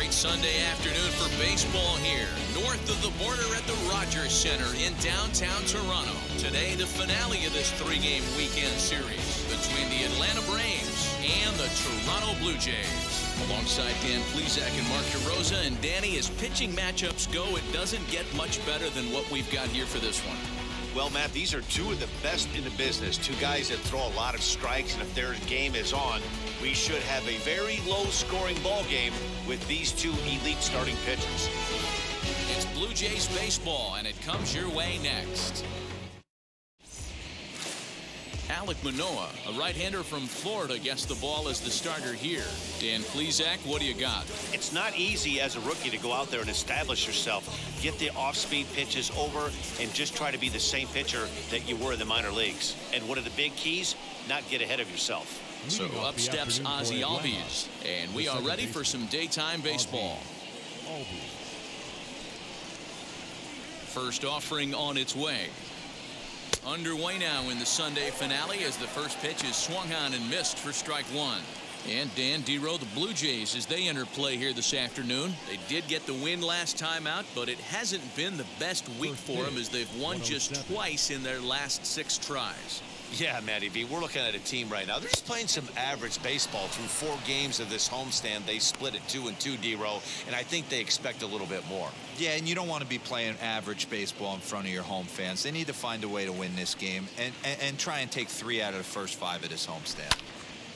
great Sunday afternoon for baseball here, north of the border at the Rogers Center in downtown Toronto. Today, the finale of this three-game weekend series between the Atlanta Braves and the Toronto Blue Jays. Alongside Dan Plesac and Mark DeRosa, and Danny, as pitching matchups go, it doesn't get much better than what we've got here for this one. Well, Matt, these are two of the best in the business. Two guys that throw a lot of strikes, and if their game is on, we should have a very low-scoring ball game with these two elite starting pitchers. It's Blue Jays baseball, and it comes your way next. Alec Manoa, a right-hander from Florida, gets the ball as the starter here. Dan Plesac, what do you got? It's not easy as a rookie to go out there and establish yourself, get the off-speed pitches over, and just try to be the same pitcher that you were in the minor leagues. And one of the big keys, not get ahead of yourself. So up steps Ozzie Albies, and we are ready for some daytime baseball. First offering on its way. Underway now in the Sunday finale as the first pitch is swung on and missed for strike one. And Dan Dero, the Blue Jays, as they enter play here this afternoon. They did get the win last time out, but it hasn't been the best week for them as they've won just twice in their last 6 tries. Yeah, Matty V, we're looking at a team right now. They're just playing some average baseball through 4 games of this homestand. They split it 2-2, D-Row, and I think they expect a little bit more. Yeah, and you don't want to be playing average baseball in front of your home fans. They need to find a way to win this game and try and take 3 out of the first 5 of this homestand.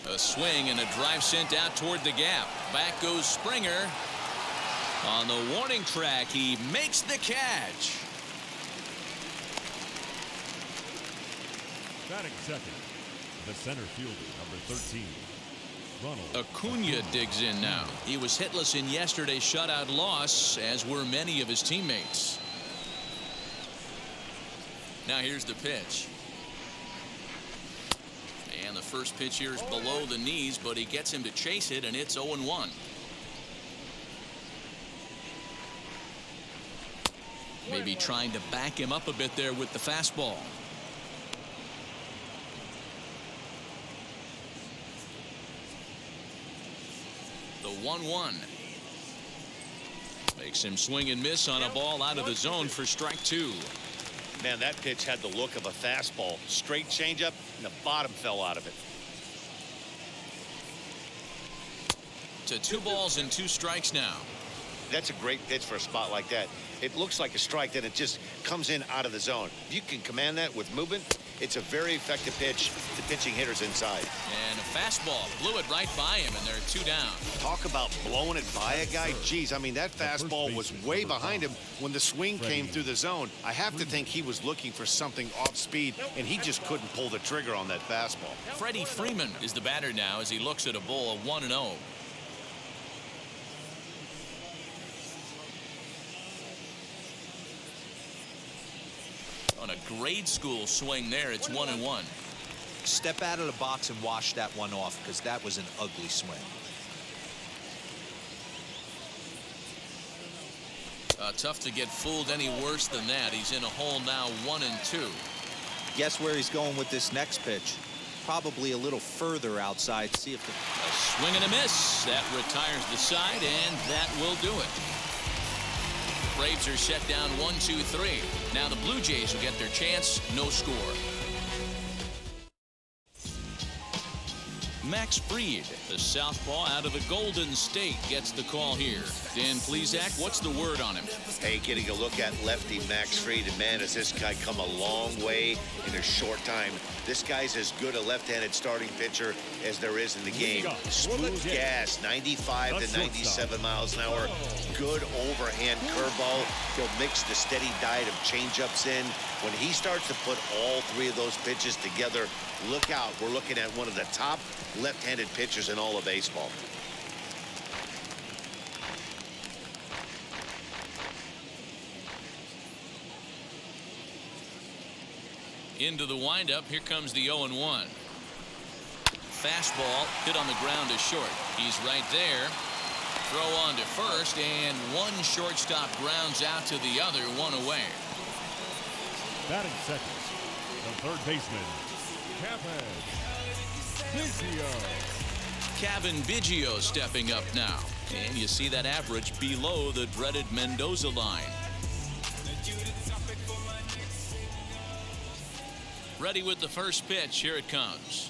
A swing and a drive sent out toward the gap. Back goes Springer. On the warning track, he makes the catch. Batting second, the center fielder, number 13, Ronald. Acuna digs in now. He was hitless in yesterday's shutout loss, as were many of his teammates. Now here's the pitch. And the first pitch here is below the knees, but he gets him to chase it, and it's 0-1. Maybe trying to back him up a bit there with the fastball. The 1-1 makes him swing and miss on a ball out of the zone for strike 2. Man, that pitch had the look of a fastball. Straight changeup, and the bottom fell out of it. To 2 balls and 2 strikes now. That's a great pitch for a spot like that. It looks like a strike, then it just comes in out of the zone. If you can command that with movement, it's a very effective pitch to pitching hitters inside. And a fastball blew it right by him, and they're 2 down. Talk about blowing it by a guy. Geez, I mean, that fastball was way behind him when the swing came through the zone. I have to think he was looking for something off speed, and he just couldn't pull the trigger on that fastball. Freddy Freeman is the batter now as he looks at a ball of 1-0. On a grade school swing there, it's 1-1. Step out of the box and wash that one off, because that was an ugly swing. Tough to get fooled any worse than that. He's in a hole now, 1-2. Guess where he's going with this next pitch? Probably a little further outside. See if the... A swing and a miss. That retires the side, and that will do it. Braves are set down 1-2-3. Now the Blue Jays will get their chance. No score. Max Fried, the southpaw out of the Golden State, gets the call here. Dan Plesac, what's the word on him? Hey, getting a look at lefty Max Fried, and man, has this guy come a long way in a short time. This guy's as good a left-handed starting pitcher as there is in the game. Smooth gas, 95 to 97 miles an hour. Good overhand curveball. He'll mix the steady diet of changeups in. When he starts to put all 3 of those pitches together, look out. We're looking at one of the top left-handed pitchers in all of baseball. Into the windup. Here comes the 0-1. Fastball hit on the ground to short. He's right there. Throw on to first, and one shortstop grounds out to the other, 1 away. Batting second, the third baseman, Kevin Biggio. Kevin Biggio stepping up now. And you see that average below the dreaded Mendoza line. Ready with the first pitch. Here it comes.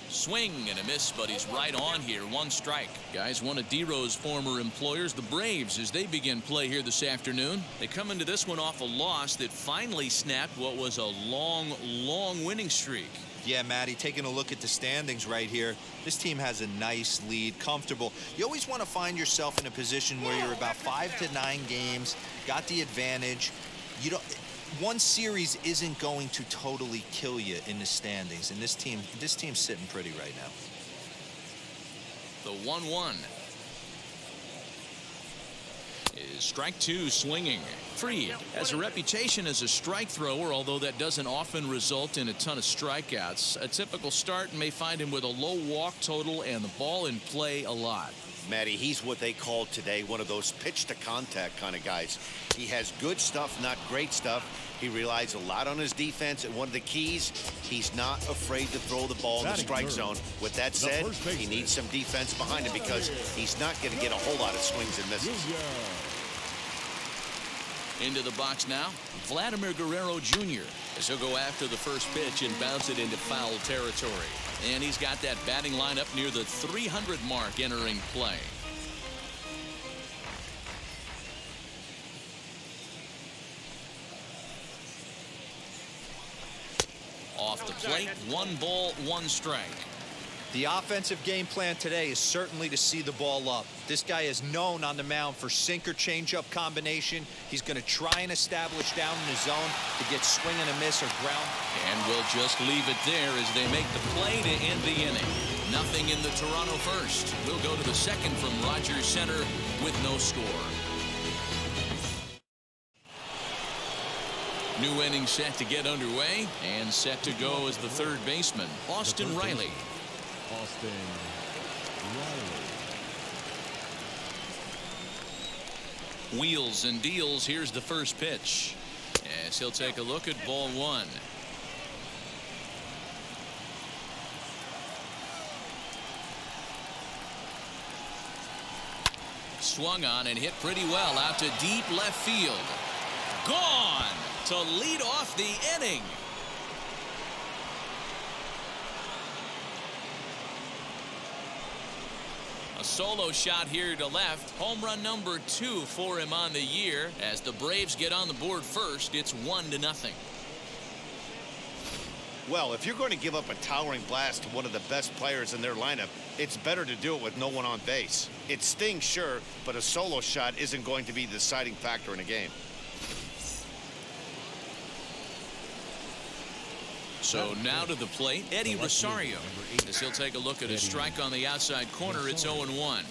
Swing and a miss, but he's right on here. One strike. Guys, one of D-Row's former employers, the Braves, as they begin play here this afternoon. They come into this one off a loss that finally snapped what was a long winning streak. Yeah, Matty, taking a look at the standings right here, this team has a nice lead, comfortable. You always want to find yourself in a position where you're about 5 to 9 games, got the advantage. You don't. One series isn't going to totally kill you in the standings, and this team's sitting pretty right now. The 1-1 is strike two, swinging. Freed has a reputation as a strike thrower, although that doesn't often result in a ton of strikeouts. A typical start may find him with a low walk total and the ball in play a lot. Matty, he's what they call today one of those pitch to contact kind of guys. He has good stuff, not great stuff. He relies a lot on his defense, and one of the keys, he's not afraid to throw the ball in the strike zone. With that said, he needs some defense behind him because he's not going to get a whole lot of swings and misses. Into the box now, Vladimir Guerrero Jr. as he'll go after the first pitch and bounce it into foul territory. And he's got that batting lineup near the 300 mark entering play. Off the plate, 1 ball, 1 strike. The offensive game plan today is certainly to see the ball up. This guy is known on the mound for sinker changeup combination. He's going to try and establish down in the zone to get swing and a miss or ground. And we'll just leave it there as they make the play to end the inning. Nothing in the Toronto first. We'll go to the second from Rogers Center with no score. New inning set to get underway, and set to go as the third baseman, Austin Riley. Austin Riley. Wheels and deals. Here's the first pitch as he'll take a look at ball 1. Swung on and hit pretty well out to deep left field. Gone to lead off the inning. A solo shot here to left. Home run number 2 for him on the year. As the Braves get on the board first, it's 1-0. Well, if you're going to give up a towering blast to one of the best players in their lineup, it's better to do it with no one on base. It stings, sure, but a solo shot isn't going to be the deciding factor in a game. So now to the plate, Eddie Rosario, as he'll take a look at a strike on the outside corner. It's 0-1.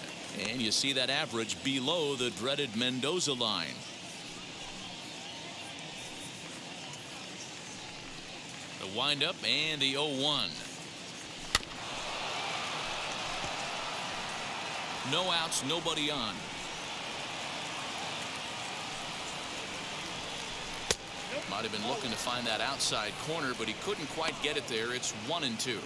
And you see that average below the dreaded Mendoza line. The windup and the 0-1. No outs, nobody on. Might have been looking to find that outside corner, but he couldn't quite get it there. It's 1-2.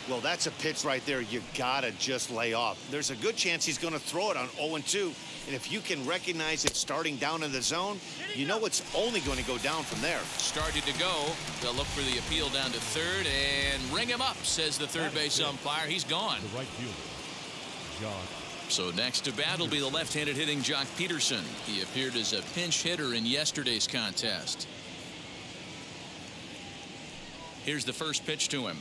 Well, that's a pitch right there you gotta just lay off. There's a good chance he's going to throw it on 0-2, and if you can recognize it starting down in the zone, you know it's only going to go down from there. Started to go. They'll look for the appeal down to third and ring him up, says the third base umpire. He's gone. The right fielder, Jock. So next to bat will be the left-handed hitting Jock Peterson. He appeared as a pinch hitter in yesterday's contest. Here's the first pitch to him,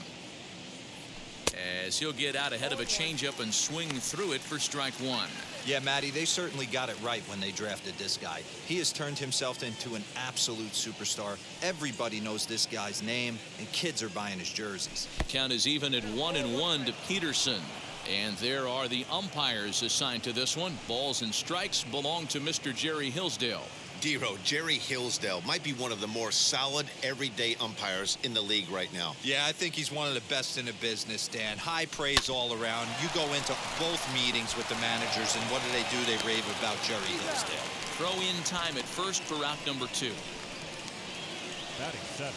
as he'll get out ahead of a changeup and swing through it for strike 1. Yeah, Matty, they certainly got it right when they drafted this guy. He has turned himself into an absolute superstar. Everybody knows this guy's name, and kids are buying his jerseys. Count is even at 1-1 to Peterson. And there are the umpires assigned to this one. Balls and strikes belong to Mr. Jerry Hillsdale. D-Row, Jerry Hillsdale might be one of the more solid everyday umpires in the league right now. Yeah, I think he's one of the best in the business, Dan. High praise all around. You go into both meetings with the managers, and what do? They rave about Jerry Hillsdale. Throw in time at first for out number 2. Batting 7.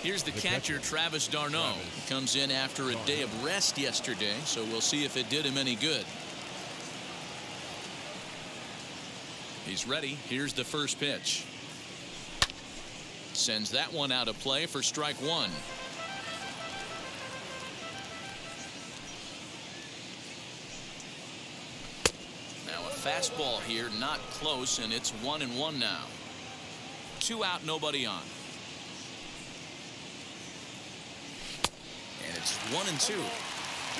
Here's the catcher, Travis d'Arnaud. Comes in after a day of rest yesterday, so we'll see if it did him any good. He's ready. Here's the first pitch. Sends that one out of play for strike one. Now a fastball here, not close, and it's 1-1 now. 2 out, nobody on. And it's 1-2.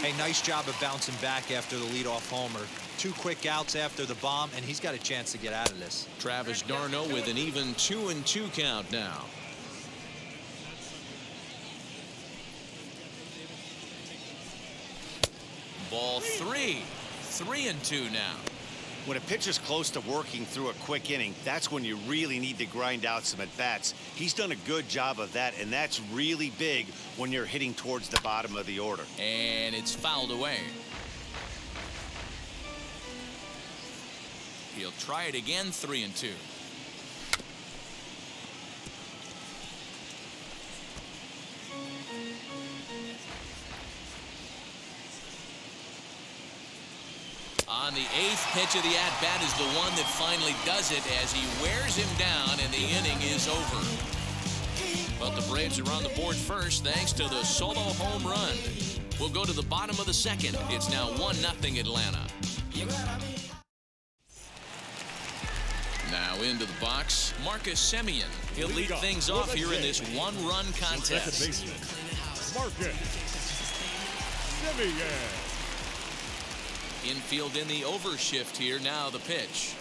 Hey, nice job of bouncing back after the leadoff homer. 2 quick outs after the bomb, and he's got a chance to get out of this. Travis d'Arnaud with an even 2-2 count now. Ball 3. 3-2 now. When a pitcher's close to working through a quick inning, that's when you really need to grind out some at-bats. He's done a good job of that, and that's really big when you're hitting towards the bottom of the order. And it's fouled away. He'll try it again. 3-2. On the 8th pitch of the at-bat is the one that finally does it as he wears him down and the inning is over. But the Braves are on the board first thanks to the solo home run. We'll go to the bottom of the second. It's now 1-0 Atlanta. Now into the box, Marcus Semien. He'll lead things off here in this one-run contest. Second baseman, Marcus Semien. Infield in the overshift here. Now the pitch.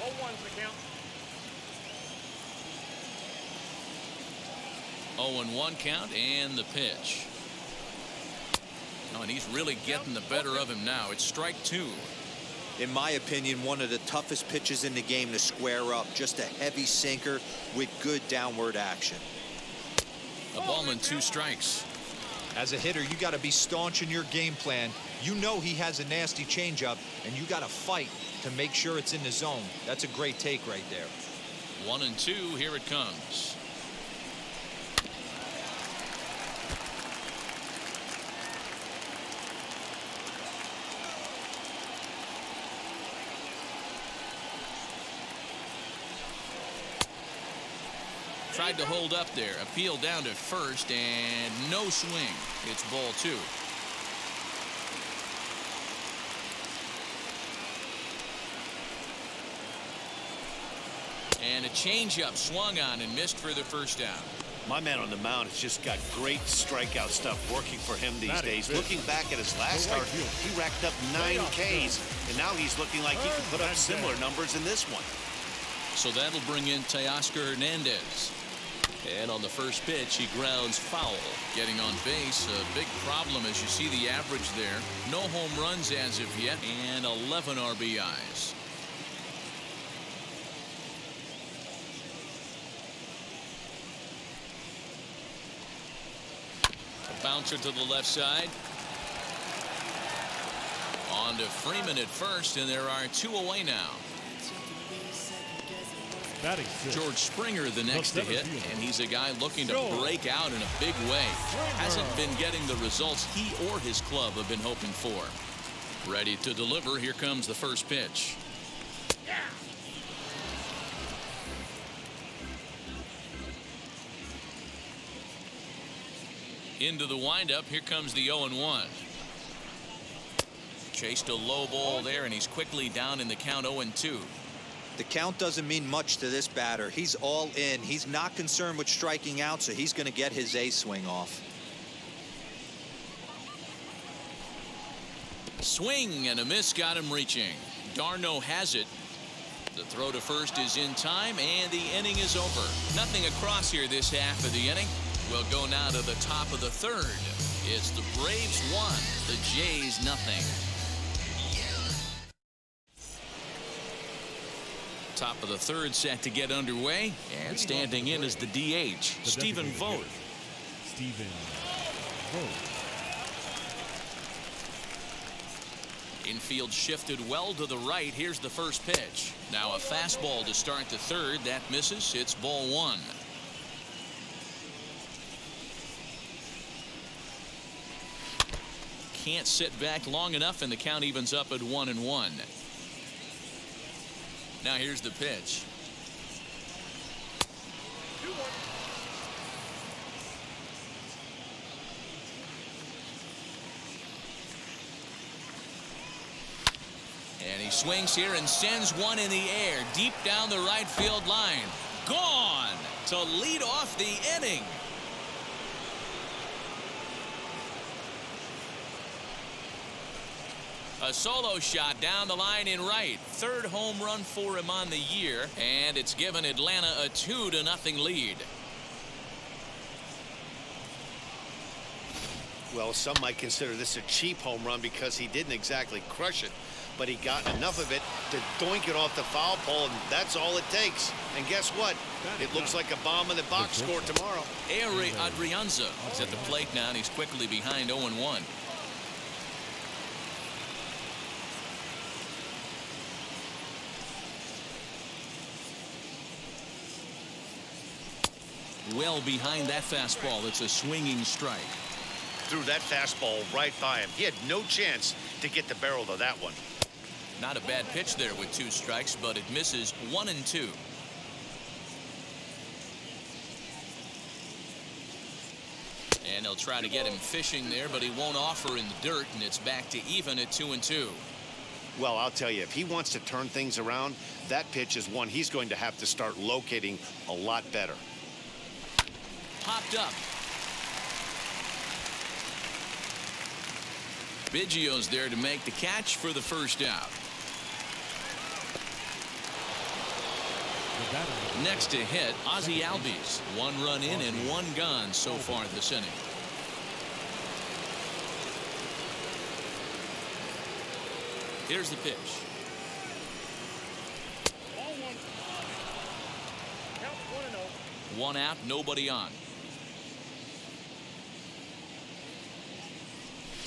0-1's the count. 0-1 count and the pitch. Oh, and he's really getting the better of him now. It's strike 2. In my opinion, one of the toughest pitches in the game to square up. Just a heavy sinker with good downward action. A ball and 2 strikes. As a hitter, you got to be staunch in your game plan. You know he has a nasty changeup, and you got to fight to make sure it's in the zone. That's a great take right there. 1-2. Here it comes. Tried to hold up there. Appeal down to first and no swing. It's ball 2. And a changeup swung on and missed for the first out. My man on the mound has just got great strikeout stuff working for him these days. Looking back at his last start, he racked up 9 Ks, and now he's looking like he can put up similar numbers in this one. So that'll bring in Teoscar Hernandez. And on the first pitch, he grounds foul. Getting on base, a big problem as you see the average there. No home runs as of yet, and 11 RBIs. A bouncer to the left side. On to Freeman at first, and there are 2 away now. George Springer the next to hit, and he's a guy looking to break out in a big way. Hasn't been getting the results he or his club have been hoping for. Ready to deliver. Here comes the first pitch. Into the windup. Here comes the 0-1. Chased a low ball there, and he's quickly down in the count. 0-2. The count doesn't mean much to this batter. He's all in. He's not concerned with striking out, so he's going to get his A swing off. Swing and a miss got him reaching. d'Arnaud has it. The throw to first is in time, and the inning is over. Nothing across here this half of the inning. We'll go now to the top of the third. It's the Braves 1, the Jays 0. Top of the third set to get underway, and standing in is the DH, Stephen Vogt. Infield shifted well to the right. Here's the first pitch. Now a fastball to start the third. That misses. It's ball 1. can't sit back long enough, and the count evens up at 1-1. Now here's the pitch. And he swings here and sends one in the air deep down the right field line. Gone to lead off the inning. A solo shot down the line in right. Third home run for him on the year, and it's given Atlanta a 2-0 lead. Well, some might consider this a cheap home run because he didn't exactly crush it, but he got enough of it to doink it off the foul pole, and that's all it takes. And guess what? It looks like a bomb in the box score tomorrow. Ehire Adrianza is at the plate now, and he's quickly behind 0-1. Well behind that fastball. It's a swinging strike. Threw that fastball right by him. He had no chance to get the barrel of that one. Not a bad pitch there with 2 strikes, but it misses 1-2. And they'll try to get him fishing there, but he won't offer in the dirt, and it's back to even at 2-2. Well, I'll tell you, if he wants to turn things around, that pitch is one he's going to have to start locating a lot better. Popped up. Biggio's there to make the catch for the first out. Next to hit, Ozzie Albies. 1 run in and 1 gone so far this inning. Here's the pitch. 1 out, nobody on.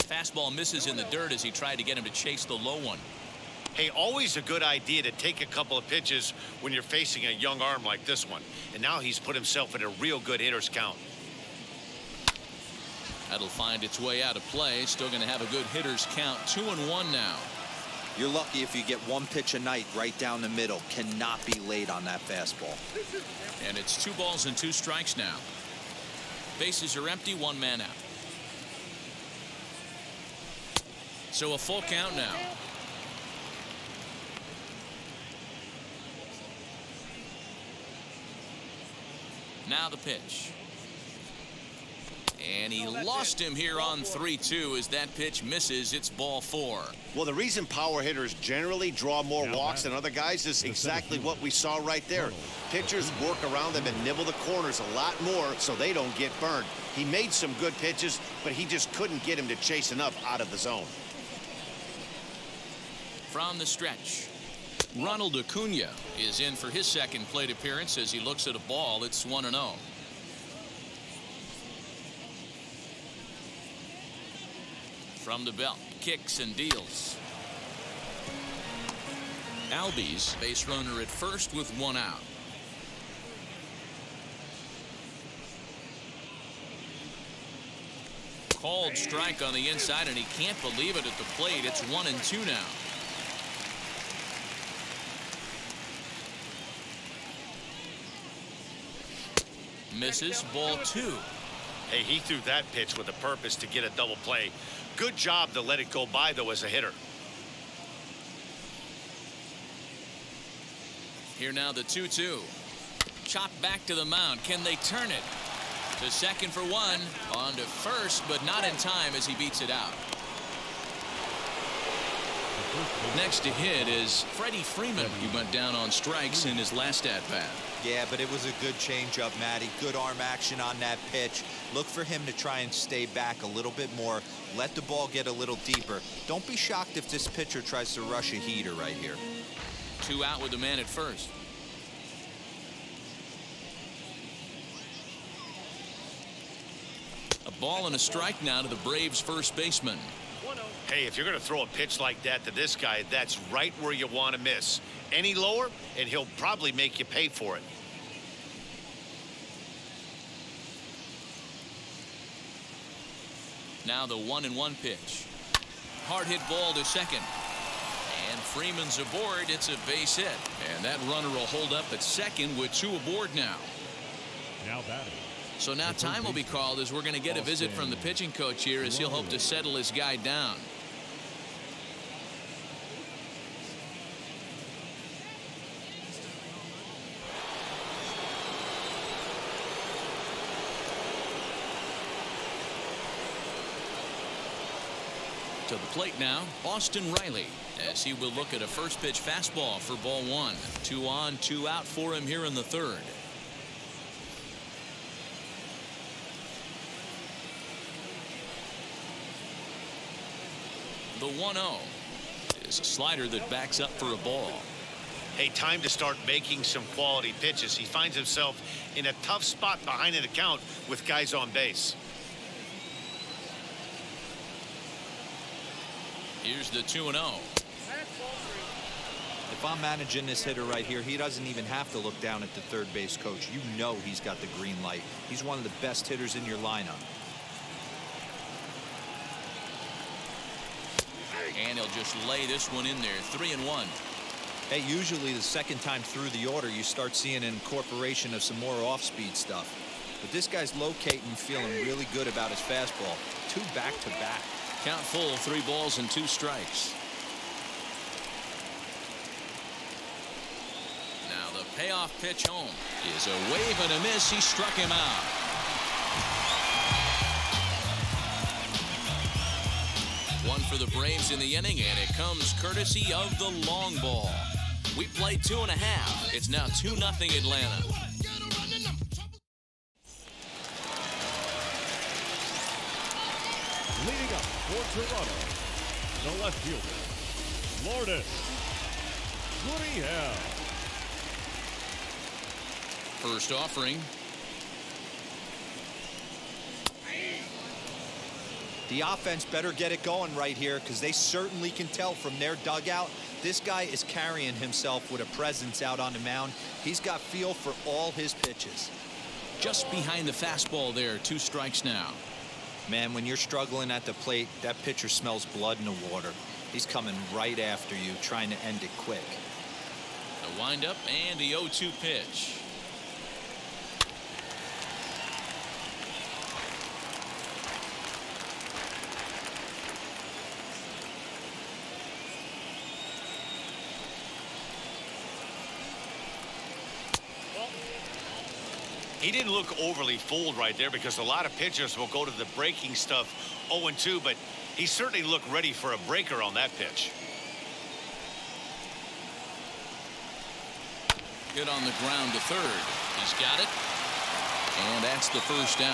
Fastball misses in the dirt as he tried to get him to chase the low one. Hey, always a good idea to take a couple of pitches when you're facing a young arm like this one. And now he's put himself in a real good hitter's count. That'll find its way out of play. Still going to have a good hitter's count. 2-1 now. You're lucky if you get 1 pitch a night right down the middle. Cannot be late on that fastball. And it's 2 balls and 2 strikes now. Bases are empty, 1 man out. So a full count now. Now the pitch. And he lost him here on 3-2 as that pitch misses. It's ball 4. Well, the reason power hitters generally draw more walks than other guys is exactly what we saw right there. Pitchers work around them and nibble the corners a lot more so they don't get burned. He made some good pitches, but he just couldn't get him to chase enough out of the zone. From the stretch, Ronald Acuna is in for his second plate appearance as he looks at a ball. It's 1-0. From the belt, kicks and deals. Albies, base runner at first with 1 out. Called strike on the inside, and he can't believe it at the plate. It's 1-2 now. Misses, ball 2. Hey, he threw that pitch with a purpose to get a double play. Good job to let it go by, though, as a hitter. Here now the 2-2. Chopped back to the mound. Can they turn it? To second for 1. On to first, but not in time as he beats it out. Next to hit is Freddy Freeman. He went down on strikes in his last at-bat. Yeah, but it was a good changeup, Matty. Good arm action on that pitch. Look for him to try and stay back a little bit more. Let the ball get a little deeper. Don't be shocked if this pitcher tries to rush a heater right here. 2 out with the man at first. A ball and a strike now to the Braves first baseman. Hey, if you're going to throw a pitch like that to this guy, that's right where you want to miss. Any lower, and he'll probably make you pay for it. Now the 1-1 pitch. hard hit ball to second. And Freeman's aboard. It's a base hit. And that runner will hold up at second with 2 aboard now. Now batting. So now time will be called as we're going to get a visit from the pitching coach here as he'll hope to settle his guy down. To the plate now, Austin Riley, as he will look at a first pitch fastball for ball 1. 2 on, 2 out for him here in the third. The 1-0 is a slider that backs up for a ball. Hey, time to start making some quality pitches. He finds himself in a tough spot behind an account with guys on base. Here's the 2-0. If I'm managing this hitter right here, he doesn't even have to look down at the third base coach. You know he's got the green light. He's one of the best hitters in your lineup. And he'll just lay this one in there. 3-1. Hey, usually the second time through the order, you start seeing an incorporation of some more off-speed stuff. But this guy's locating, feeling really good about his fastball. 2 back-to-back. Count full, 3 balls and 2 strikes. Now the payoff pitch home is a wave and a miss. He struck him out. One for the Braves in the inning, and it comes courtesy of the long ball. We played 2.5. It's now 2-0 Atlanta. Leading up for Toronto, the left fielder, Lourdes Gurriel. First offering. The offense better get it going right here because they certainly can tell from their dugout this guy is carrying himself with a presence out on the mound. He's got feel for all his pitches. Just behind the fastball there. 2 strikes now. Man, when you're struggling at the plate, that pitcher smells blood in the water. He's coming right after you, trying to end it quick. The windup and the 0-2 pitch. He didn't look overly fooled right there because a lot of pitchers will go to the breaking stuff 0-2, but he certainly looked ready for a breaker on that pitch. Hit on the ground to third. He's got it. And that's the first down.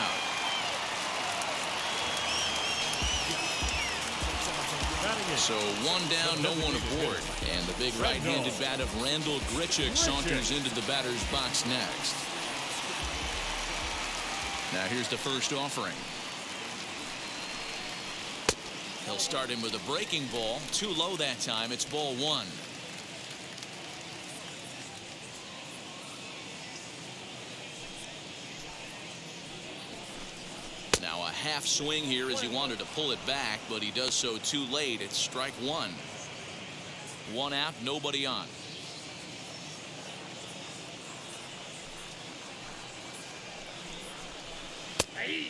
So 1 down, no one aboard. And the big right-handed bat of Randall Grichuk saunters into the batter's box next. Now here's the first offering. He'll start him with a breaking ball. Too low that time. It's ball 1. Now a half swing here as he wanted to pull it back, but he does so too late. It's strike 1. 1 out, nobody on.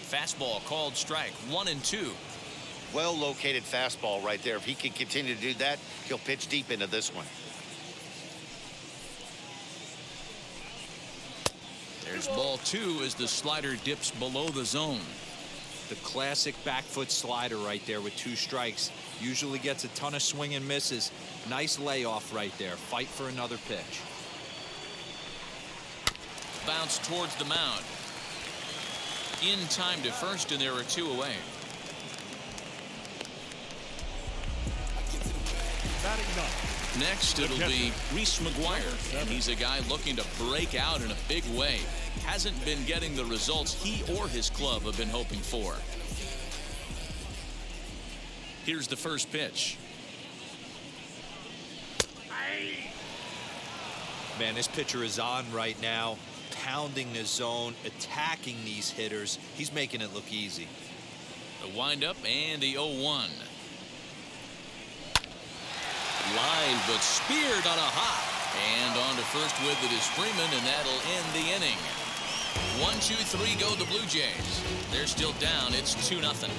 Fastball called strike 1-2. Well located fastball right there. If he can continue to do that, he'll pitch deep into this one. There's ball 2 as the slider dips below the zone. The classic back foot slider right there with 2 strikes. Usually gets a ton of swing and misses. Nice layoff right there. Fight for another pitch. Bounce towards the mound. In time to first, and there are 2 away. Batting 9. Next, it'll be Reese McGuire, and he's a guy looking to break out in a big way. Hasn't been getting the results he or his club have been hoping for. Here's the first pitch. Man, this pitcher is on right now, pounding the zone, attacking these hitters. He's making it look easy. The windup and the 0-1. Line, but speared on a hop. And on to first with it is Freeman, and that'll end the inning. 1, 2, 3 go the Blue Jays. They're still down. It's 2-0.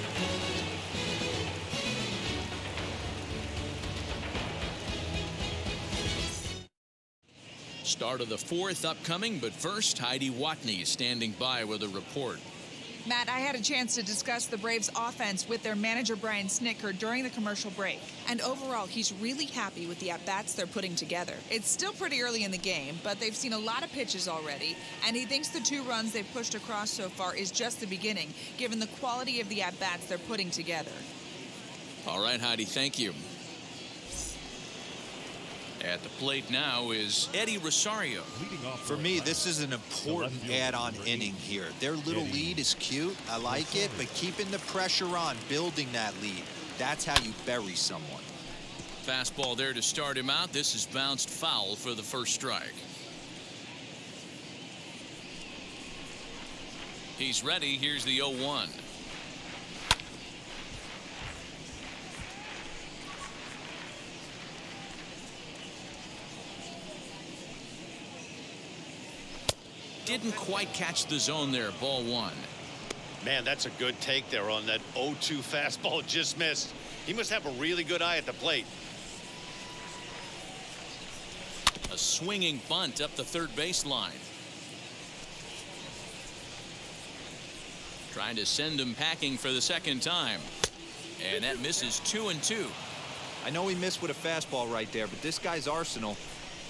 Start of the fourth upcoming, but first, Heidi Watney is standing by with a report. Matt, I had a chance to discuss the Braves' offense with their manager, Brian Snitker, during the commercial break. And overall, he's really happy with the at-bats they're putting together. It's still pretty early in the game, but they've seen a lot of pitches already, and he thinks the 2 runs they've pushed across so far is just the beginning, given the quality of the at-bats they're putting together. All right, Heidi, thank you. At the plate now is Eddie Rosario. For me, this is an important add-on inning here. Their little lead is cute. I like it, but keeping the pressure on, building that lead, that's how you bury someone. Fastball there to start him out. This is bounced foul for the first strike. He's ready. Here's the 0-1. Didn't quite catch the zone there. Ball 1. Man, that's a good take there on that 0-2 fastball. Just missed. He must have a really good eye at the plate. A swinging bunt up the third baseline. Trying to send him packing for the second time. And that misses 2-2. I know he missed with a fastball right there, but this guy's arsenal,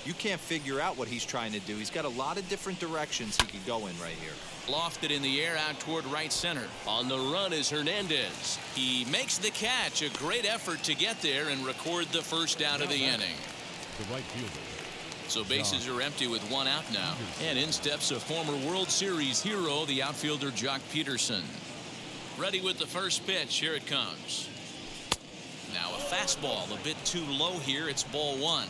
you can't figure out what he's trying to do. He's got a lot of different directions he could go in right here. Lofted in the air out toward right center. On the run is Hernandez. He makes the catch. A great effort to get there and record the first out of the inning. The right fielder. So bases are empty with 1 out now. And in steps a former World Series hero, the outfielder Jock Peterson. Ready with the first pitch. Here it comes. Now a fastball a bit too low here. It's ball 1.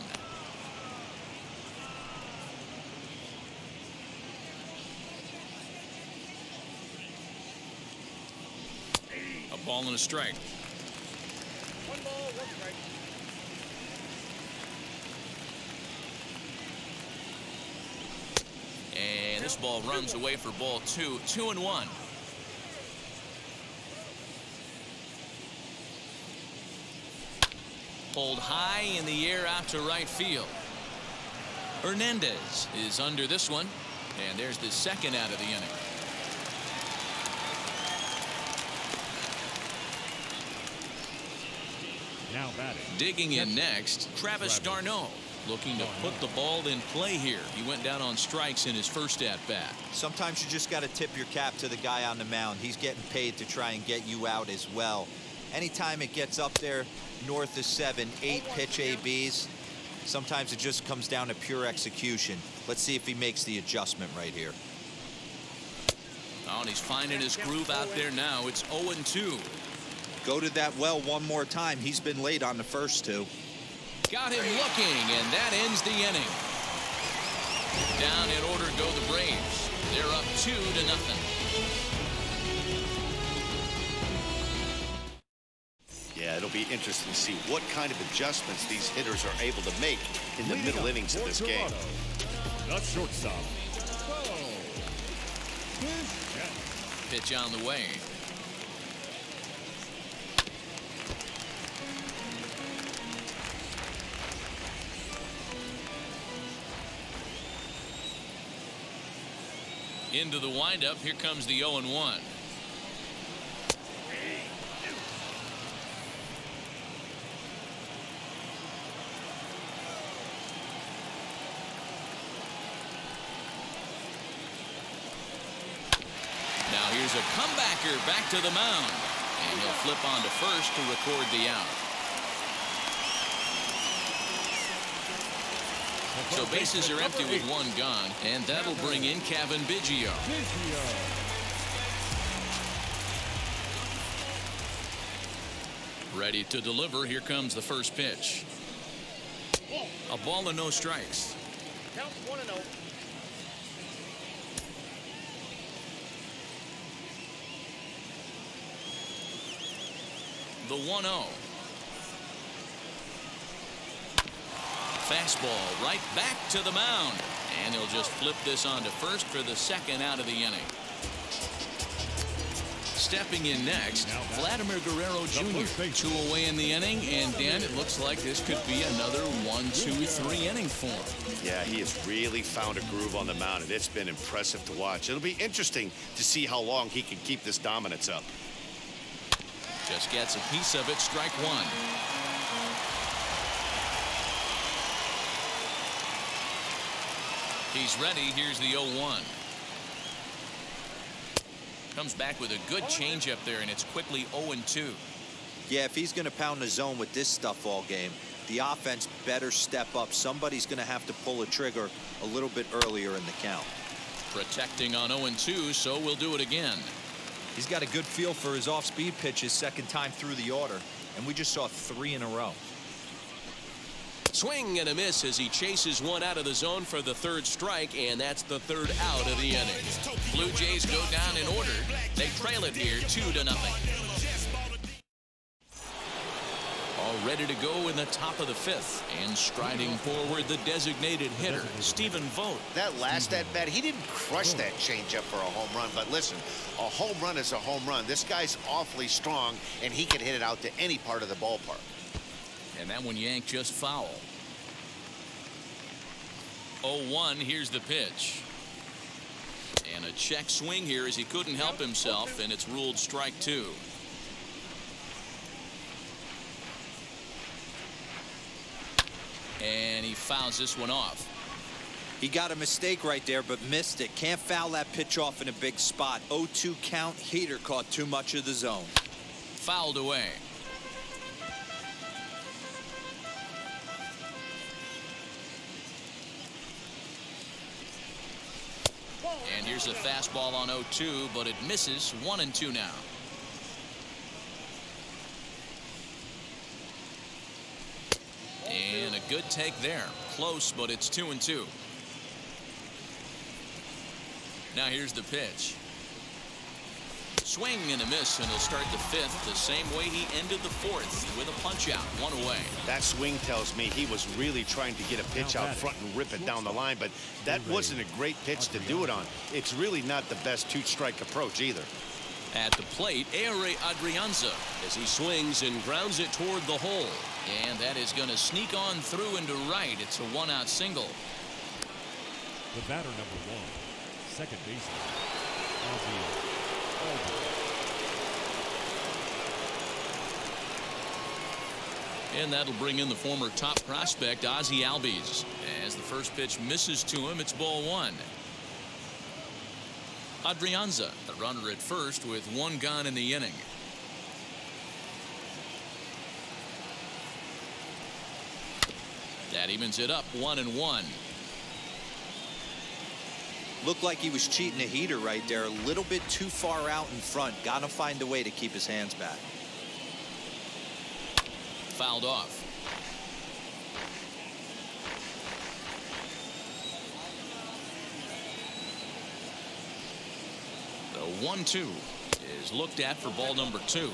A ball and a strike. 1 ball, 1 strike. And this ball runs away for ball 2. 2-1. Pulled high in the air out to right field. Hernandez is under this one. And there's the second out of the inning. Now batting. Digging in next, Travis d'Arnaud, looking to put the ball in play here. He went down on strikes in his first at-bat. Sometimes you just got to tip your cap to the guy on the mound. He's getting paid to try and get you out as well. Anytime it gets up there north of 7, 8 pitch ABs, sometimes it just comes down to pure execution. Let's see if he makes the adjustment right here. Oh, and he's finding his groove out there now. It's 0-2. Go to that well one more time. He's been late on the first 2. Got him looking, and that ends the inning. Down in order go the Braves. They're up 2-0. Yeah, it'll be interesting to see what kind of adjustments these hitters are able to make in the middle innings of this game. The shortstop. Pitch on the way. Into the windup. Here comes the 0-1. Now here's a comebacker back to the mound. And he'll flip on to first to record the out. So bases are empty with 1 gone, and that'll bring in Kevin Biggio. Ready to deliver. Here comes the first pitch. A ball and no strikes. Count 1-0. The 1-0. Fastball right back to the mound. And he'll just flip this on to first for the second out of the inning. Stepping in next, Vladimir Guerrero Jr. 2 away in the inning, and Dan, it looks like this could be another 1-2-3 inning for him. Yeah, he has really found a groove on the mound, and it's been impressive to watch. It'll be interesting to see how long he can keep this dominance up. Just gets a piece of it, strike one. He's ready. Here's the 0-1. Comes back with a good changeup there, and it's quickly 0-2. Yeah, if he's going to pound the zone with this stuff all game, the offense better step up. Somebody's going to have to pull a trigger a little bit earlier in the count. Protecting on 0-2, so we'll do it again. He's got a good feel for his off-speed pitches second time through the order, and we just saw 3 in a row. Swing and a miss as he chases one out of the zone for the third strike, and that's the third out of the inning. Blue Jays go down in order. They trail it here 2-0. All ready to go in the top of the fifth, and striding forward the designated hitter, Stephen Vogt. That last at-bat, he didn't crush that changeup for a home run, but listen, a home run is a home run. This guy's awfully strong, and he can hit it out to any part of the ballpark. And that one yanked just foul. 0-1, here's the pitch. And a check swing here as he couldn't help himself, and it's ruled strike 2. And he fouls this one off. He got a mistake right there, but missed it. Can't foul that pitch off in a big spot. 0-2 count. Heater caught too much of the zone. Fouled away. And here's a fastball on 0-2, but it misses. 1-2 now. And a good take there. Close, but it's 2-2. Now here's the pitch. Swing and a miss, and he'll start the fifth the same way he ended the fourth, with a punch out, 1 away. That swing tells me he was really trying to get a pitch out front and rip it down the line, but that wasn't a great pitch to do it on. It's really not the best 2-strike approach either. At the plate, Ehire Adrianza, As he swings and grounds it toward the hole. and that is going to sneak on through into right. It's a 1-out single. The batter, number 1, second baseman, Ozzie Albies. And that'll bring in the former top prospect, Ozzie Albies. As the first pitch misses to him, it's ball 1. Adrianza, the runner at first with 1 gone in the inning. That evens it up 1-1. Looked like he was cheating a heater right there. A little bit too far out in front. Got to find a way to keep his hands back. Fouled off. The 1-2 is looked at for ball number 2.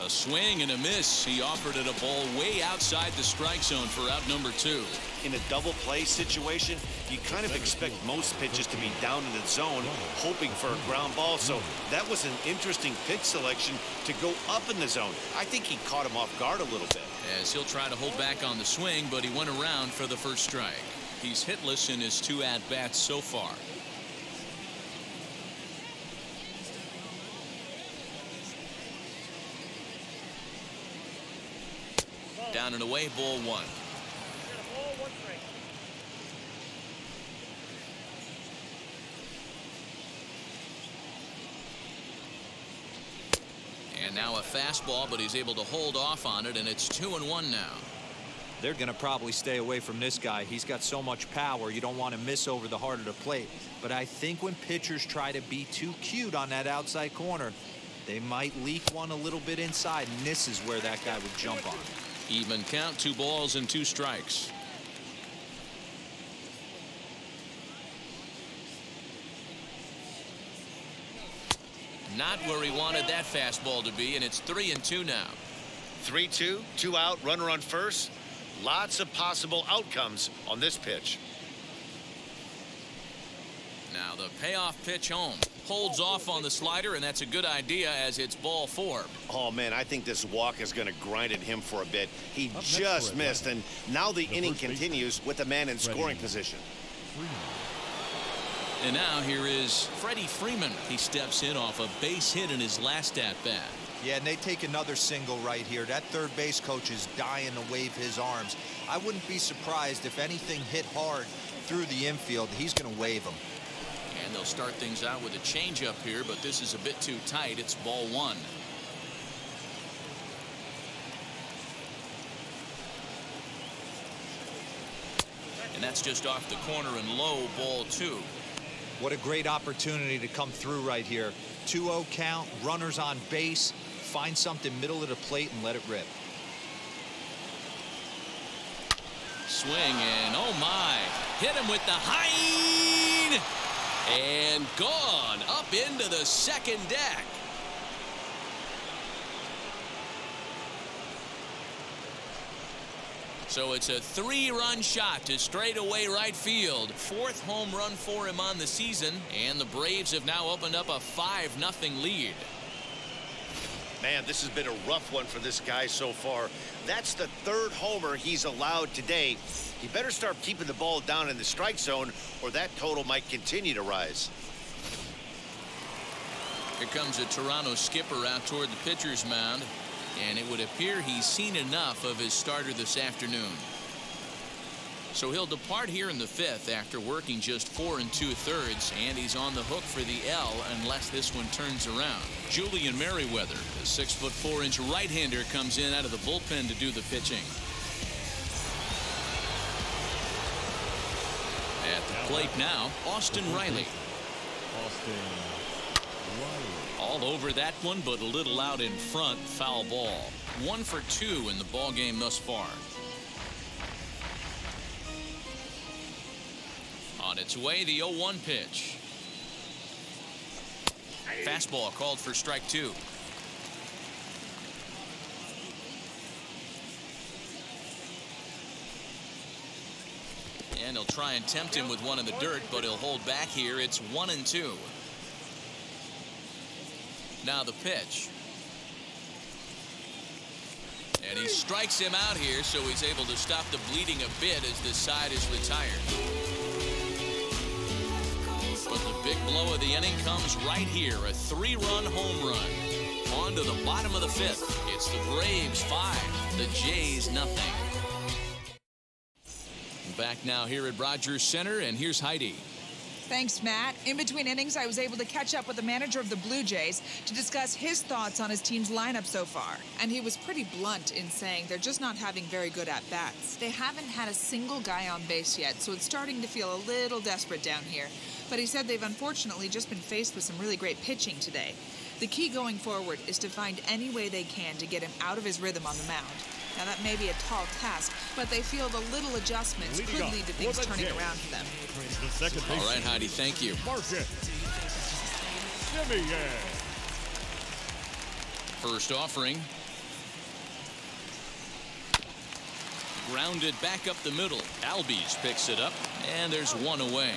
A swing and a miss. He offered it a ball way outside the strike zone for out number 2. In a double play situation, you kind of expect most pitches to be down in the zone, hoping for a ground ball. So that was an interesting pitch selection to go up in the zone. I think he caught him off guard a little bit. As he'll try to hold back on the swing, but he went around for the first strike. He's hitless in his 2 at-bats so far. Down and away, ball 1. And now a fastball, but he's able to hold off on it, and it's 2-1 now. They're going to probably stay away from this guy. He's got so much power. You don't want to miss over the heart of the plate. But I think when pitchers try to be too cute on that outside corner, they might leak one a little bit inside, and this is where that guy would jump on. Even count, 2 balls and 2 strikes. Not where he wanted that fastball to be, and it's 3-2 now. 3-2, 2 out, runner on first. Lots of possible outcomes on this pitch. Now the payoff pitch home. Holds off on the slider, and that's a good idea as it's ball 4. Oh, man, I think this walk is going to grind at him for a bit. He just missed, and now the inning continues with the man in scoring position. And now here is Freddy Freeman. He steps in off a base hit in his last at-bat. Yeah, and they take another single right here. That third base coach is dying to wave his arms. I wouldn't be surprised if anything hit hard through the infield. He's going to wave them. And they'll start things out with a changeup here, but this is a bit too tight. It's ball 1. And that's just off the corner and low, ball 2. What a great opportunity to come through right here. 2-0 count, runners on base, find something middle of the plate and let it rip. Swing, and oh my, hit him with the high and gone up into the second deck. So it's a 3-run shot to straightaway right field. 4th home run for him on the season, and the Braves have now opened up a 5-0 lead. Man, this has been a rough one for this guy so far. That's the 3rd homer he's allowed today. He better start keeping the ball down in the strike zone, or that total might continue to rise. Here comes a Toronto skipper out toward the pitcher's mound, and it would appear he's seen enough of his starter this afternoon. So he'll depart here in the 5th after working just 4 2/3, and he's on the hook for the L unless this one turns around. Julian Merriweather, the 6'4" right-hander, comes in out of the bullpen to do the pitching. At the plate now, Austin Riley. All over that one, but a little out in front. Foul ball. 1 for 2 in the ball game thus far. On its way, the 0-1 pitch. Fastball called for strike 2. And he'll try and tempt him with one in the dirt, but he'll hold back here. It's 1-2. Now the pitch. And he strikes him out here, so he's able to stop the bleeding a bit as this side is retired. But the big blow of the inning comes right here. A 3-run home run. On to the bottom of the 5th. It's the Braves 5, the Jays 0. Back now here at Rogers Center, and here's Heidi. Thanks, Matt. In between innings, I was able to catch up with the manager of the Blue Jays to discuss his thoughts on his team's lineup so far. And he was pretty blunt in saying they're just not having very good at-bats. They haven't had a single guy on base yet, so it's starting to feel a little desperate down here. But he said they've unfortunately just been faced with some really great pitching today. The key going forward is to find any way they can to get him out of his rhythm on the mound. Now, that may be a tall task, but they feel the little adjustments could lead to things turning around for them. All right, Heidi, thank you. First offering. Grounded back up the middle. Albies picks it up, and there's one away.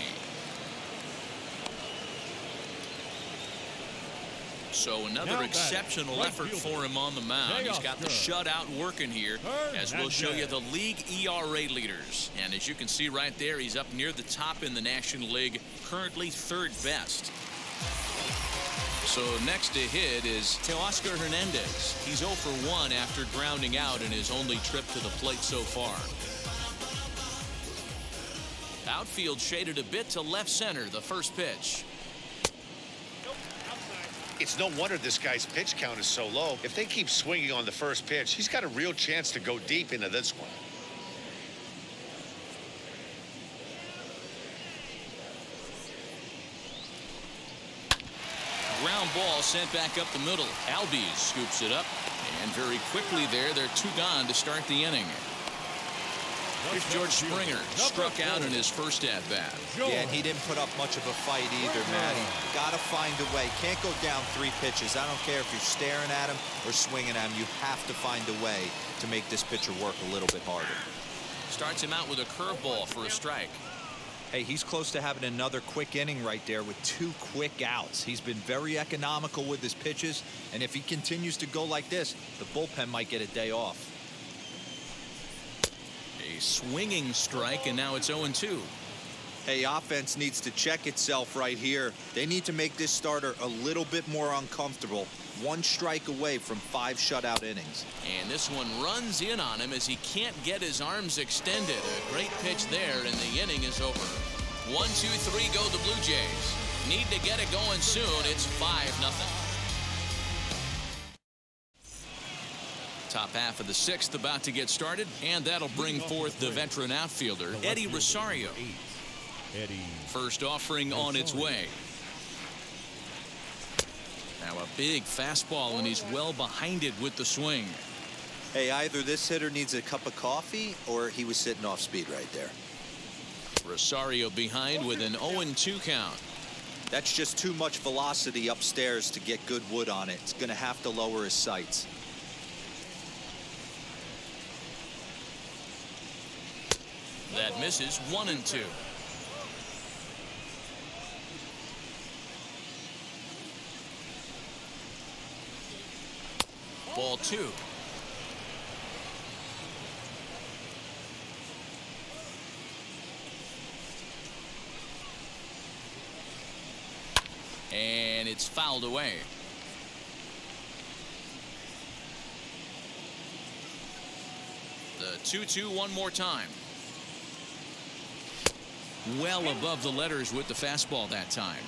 So another exceptional effort for him on the mound. He's got the shutout working here, as we'll show you the league ERA leaders. And as you can see right there, he's up near the top in the National League, currently 3rd best. So next to hit is Teoscar Hernandez. He's 0 for 1 after grounding out in his only trip to the plate so far. Outfield shaded a bit to left center, the first pitch. It's no wonder this guy's pitch count is so low. If they keep swinging on the first pitch, he's got a real chance to go deep into this one. Ground ball sent back up the middle. Albies scoops it up, and very quickly they're 2 gone to start the inning. Here's George Springer, struck out in his first at-bat. Yeah, and he didn't put up much of a fight either, Matty. Got to find a way. Can't go down 3 pitches. I don't care if you're staring at him or swinging at him. You have to find a way to make this pitcher work a little bit harder. Starts him out with a curveball for a strike. Hey, he's close to having another quick inning right there with 2 quick outs. He's been very economical with his pitches, and if he continues to go like this, the bullpen might get a day off. A swinging strike, and now it's 0-2. Hey, offense needs to check itself right here. They need to make this starter a little bit more uncomfortable. 1 strike away from 5 shutout innings. And this one runs in on him as he can't get his arms extended. A great pitch there, and the inning is over. 1, 2, 3 go the Blue Jays. Need to get it going soon. It's 5-0. Top half of the 6th about to get started, and that'll bring forth the veteran outfielder, Eddie Rosario. First offering on its way. Now a big fastball, and he's well behind it with the swing. Hey, either this hitter needs a cup of coffee or he was sitting off speed right there. Rosario behind with an 0-2 count. That's just too much velocity upstairs to get good wood on it. It's going to have to lower his sights. That misses. 1-2. Ball 2. And it's fouled away. The 2-2 one more time. Well above the letters with the fastball that time.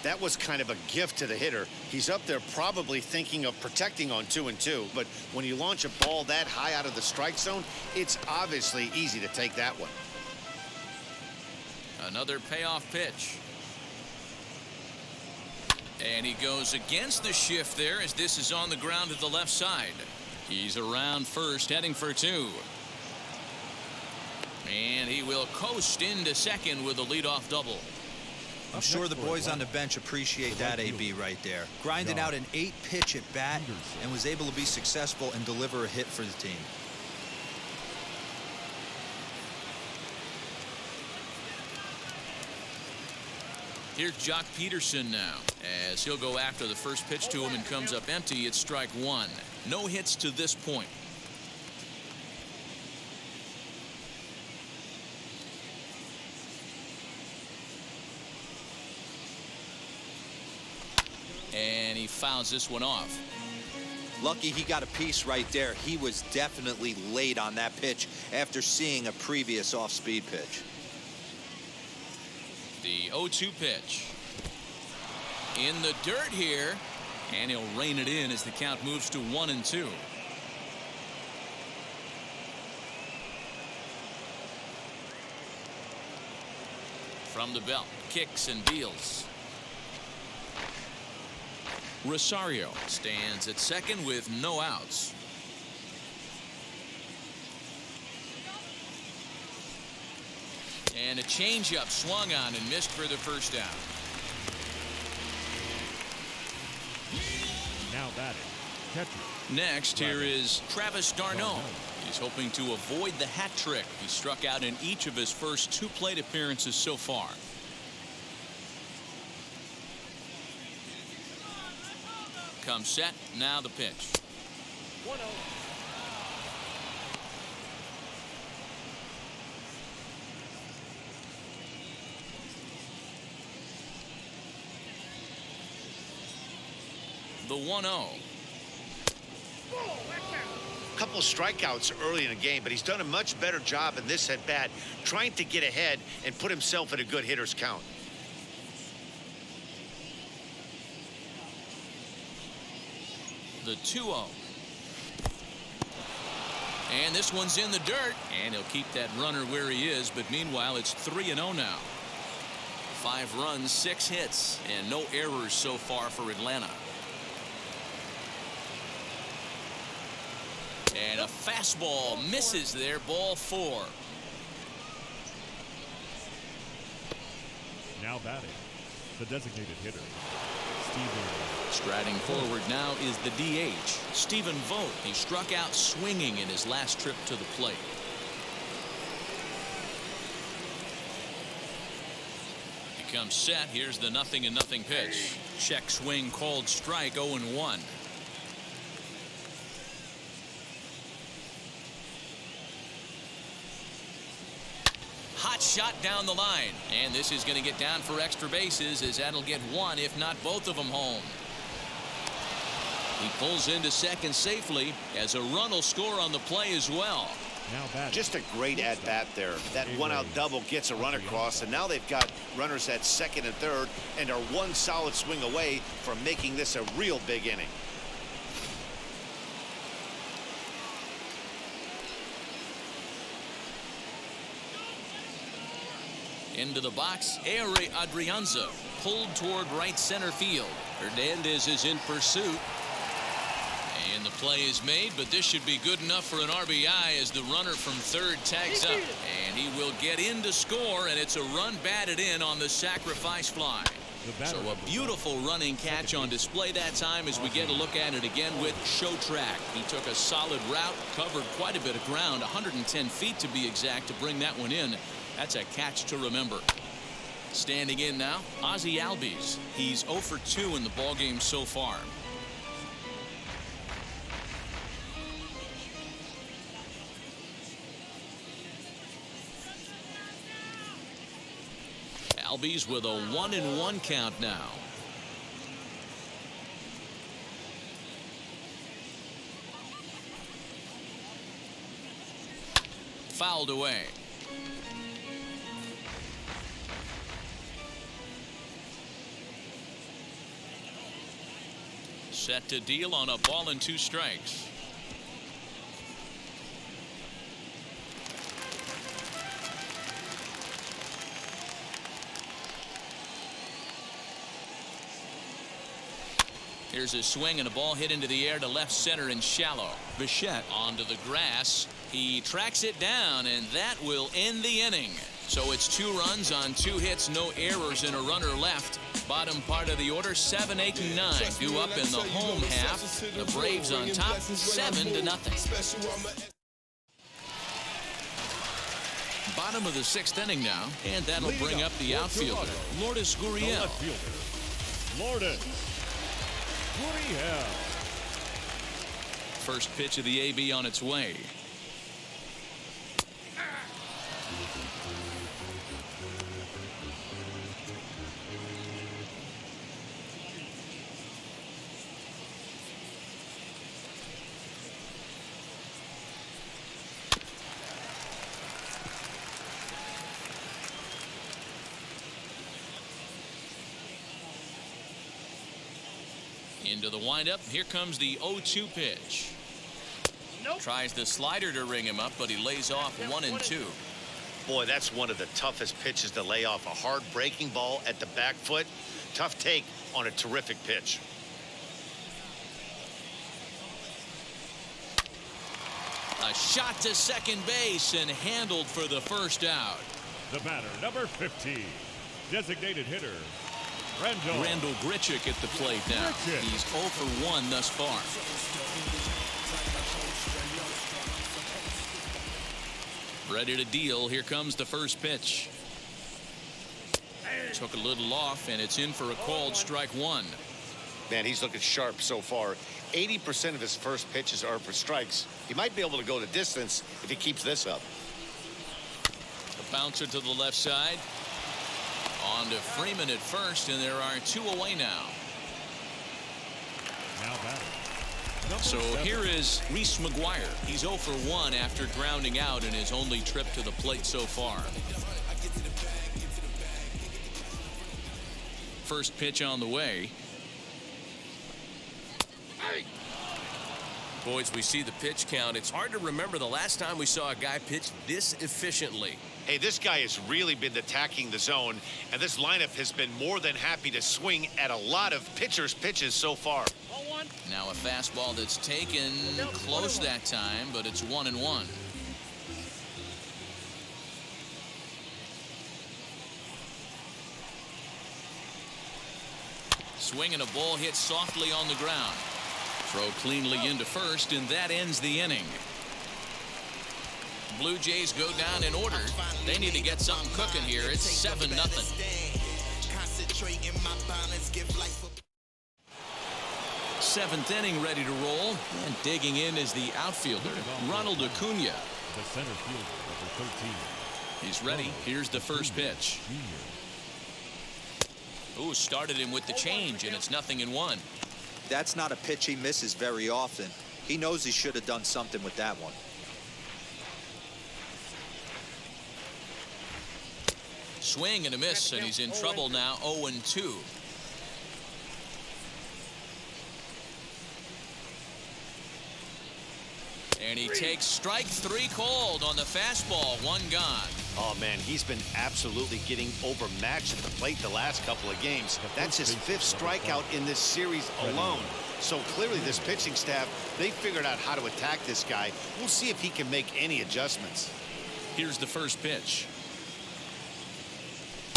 That was kind of a gift to the hitter. He's up there probably thinking of protecting on 2-2, but when you launch a ball that high out of the strike zone, it's obviously easy to take that one. Another payoff pitch. And he goes against the shift there as this is on the ground to the left side. He's around first, heading for 2. And he will coast into second with a leadoff double. I'm sure the boys on the bench appreciate that, AB, right there. Grinding out an 8-pitch at bat and was able to be successful and deliver a hit for the team. Here's Jock Peterson now as he'll go after the first pitch to him and comes up empty. It's strike 1. No hits to this point. And he fouls this one off. Lucky he got a piece right there. He was definitely late on that pitch after seeing a previous off-speed pitch. The 0-2 pitch. In the dirt here. And he'll rein it in as the count moves to 1-2. From the belt. Kicks and deals. Rosario stands at second with no outs. And a changeup swung on and missed for the first out. Now batting, catcher. Next, here is Travis d'Arnaud. He's hoping to avoid the hat trick. He struck out in each of his first 2 plate appearances so far. Comes set. Now the pitch. 1-0. The 1-0. A couple strikeouts early in the game, but he's done a much better job in this at bat trying to get ahead and put himself in a good hitter's count. The 2-0. And this one's in the dirt, and he'll keep that runner where he is, but meanwhile it's 3-0 now. 5 runs, 6 hits, and no errors so far for Atlanta. And a fastball misses there. Ball 4. Now batting, the designated hitter, Stephen. Striding forward now is the DH, Stephen Vogt. He struck out swinging in his last trip to the plate. He comes set. Here's the 0-0 pitch. Check swing called strike. 0-1. Hot shot down the line, and this is going to get down for extra bases, as that'll get one, if not both of them, home. He pulls into second safely, as a run will score on the play as well. Now batting. Just a great at-bat there. That one-out double gets a run across, and now they've got runners at second and third and are one solid swing away from making this a real big inning. Into the box, Ehre Adrianza pulled toward right center field. Hernandez is in pursuit. And the play is made, but this should be good enough for an RBI as the runner from third tags up. And he will get in to score, and it's a run batted in on the sacrifice fly. So a beautiful running catch on display that time as we get a look at it again with Show Track. He took a solid route, covered quite a bit of ground, 110 feet to be exact, to bring that one in. That's a catch to remember. Standing in now, Ozzie Albies. He's 0 for 2 in the ballgame so far. Albies with a 1-1 count now. Fouled away. Set to deal on a ball and 2 strikes. Here's a swing and a ball hit into the air to left center and shallow. Bichette onto the grass. He tracks it down, and that will end the inning. So it's 2 runs on 2 hits, no errors, and a runner left. Bottom part of the order, 7, 8, and 9 due up in the home half. The Braves on top, 7-0. Bottom of the 6th inning now, and that'll bring up the outfielder, Lourdes Gurriel. Lourdes Gurriel. First pitch of the AB on its way. Into the windup. Here comes the 0-2 pitch. Nope. Tries the slider to ring him up, but he lays off 1-2. Boy, that's one of the toughest pitches to lay off. A hard breaking ball at the back foot. Tough take on a terrific pitch. A shot to second base and handled for the first out. The batter, number 15, designated hitter, Randall Grichuk at the plate now. He's 0 for 1 thus far. Ready to deal. Here comes the first pitch. Took a little off, and it's in for a called strike 1. Man, he's looking sharp so far. 80% of his first pitches are for strikes. He might be able to go the distance if he keeps this up. A bouncer to the left side. On to Freeman at first, and there are 2 away now. Now batting. So here is Reese McGuire. He's 0 for 1 after grounding out in his only trip to the plate so far. First pitch on the way. Boys, we see the pitch count. It's hard to remember the last time we saw a guy pitch this efficiently. Hey, this guy has really been attacking the zone, and this lineup has been more than happy to swing at a lot of pitchers' pitches so far. Now a fastball that's taken close that time, but it's 1-1. Swing and a ball hit softly on the ground. Throw cleanly into first, and that ends the inning. Blue Jays go down in order. They need to get something cooking here. It's 7-0. Seventh inning ready to roll, and digging in is the outfielder, Ronald Acuna. The center fielder, number 13. He's ready. Here's the first pitch. Ooh, started him with the change, and it's 0-1. That's not a pitch he misses very often. He knows he should have done something with that one. Swing and a miss, and he's in trouble now. 0-2. And he takes strike 3 called on the fastball. 1 gone. Oh, man, he's been absolutely getting overmatched at the plate the last couple of games. That's his 5th strikeout in this series alone. So clearly this pitching staff, they figured out how to attack this guy. We'll see if he can make any adjustments. Here's the first pitch.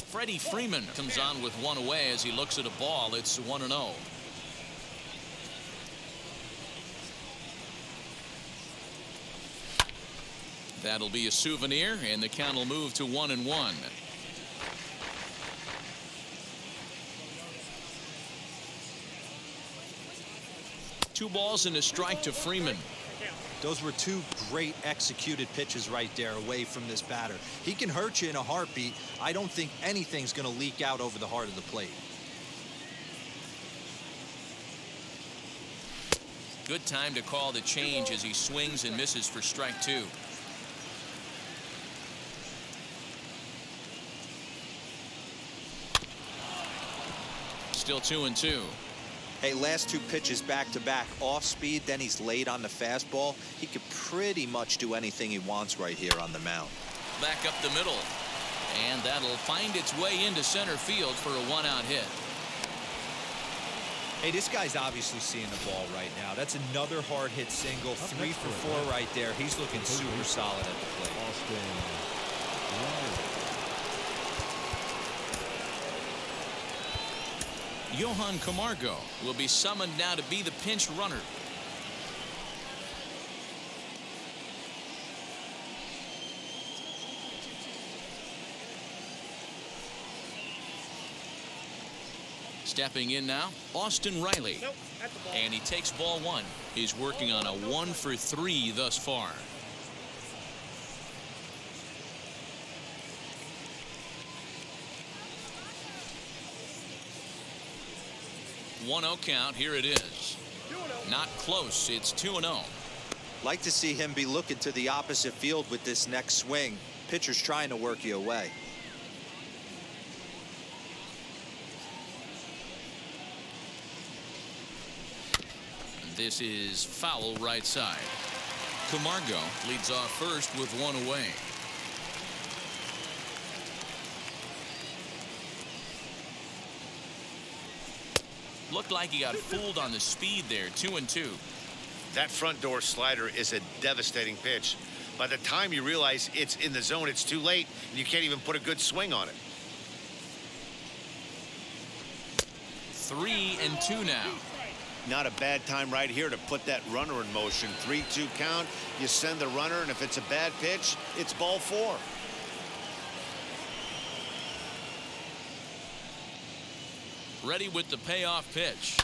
Freddy Freeman comes on with 1 away as he looks at a ball. It's 1-0. That'll be a souvenir, and the count will move to 1-1. Two balls and a strike to Freeman. Those were 2 great executed pitches right there away from this batter. He can hurt you in a heartbeat. I don't think anything's going to leak out over the heart of the plate. Good time to call the change as he swings and misses for strike 2. Still 2-2. Hey, last 2 pitches back-to-back off speed, then he's late on the fastball. He could pretty much do anything he wants right here on the mound. Back up the middle, and that'll find its way into center field for a 1-out hit. Hey, this guy's obviously seeing the ball right now. That's another hard hit single. 3 for 4 right there. He's looking super solid at the plate. Johan Camargo will be summoned now to be the pinch runner. Stepping in now, Austin Riley. And he takes ball 1. He's working on a 1 for 3 thus far. 1-0 count. Here it is. Not close. It's 2-0. Like to see him be looking to the opposite field with this next swing. Pitcher's trying to work you away. This is foul right side. Camargo leads off first with 1 away. Looked like he got fooled on the speed there. 2-2. That front door slider is a devastating pitch. By the time you realize it's in the zone, it's too late, and you can't even put a good swing on it. 3-2 now. Not a bad time right here to put that runner in motion. 3-2 count. You send the runner, and if it's a bad pitch, it's ball 4. Ready with the payoff pitch.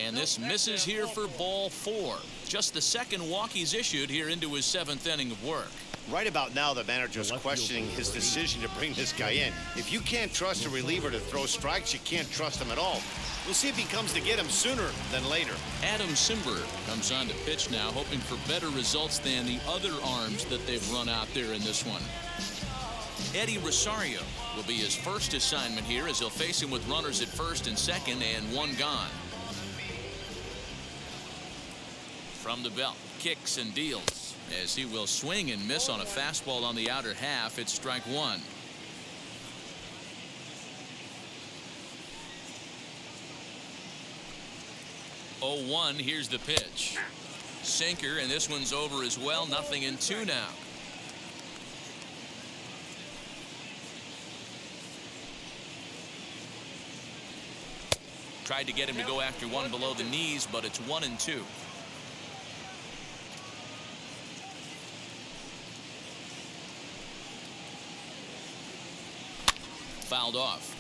And this misses here for ball 4. Just the second walk he's issued here into his 7th inning of work. Right about now, the manager's questioning his decision to bring this guy in. If you can't trust a reliever to throw strikes, you can't trust him at all. We'll see if he comes to get him sooner than later. Adam Simber comes on to pitch now, hoping for better results than the other arms that they've run out there in this one. Eddie Rosario will be his first assignment here as he'll face him with runners at first and second and 1 gone. From the belt, kicks and deals as he will swing and miss on a fastball on the outer half. It's strike 1. Oh, 1. Here's the pitch. Sinker, and this one's over as well. 0-2 now. Tried to get him to go after one below the knees, but it's 1-2. Fouled off.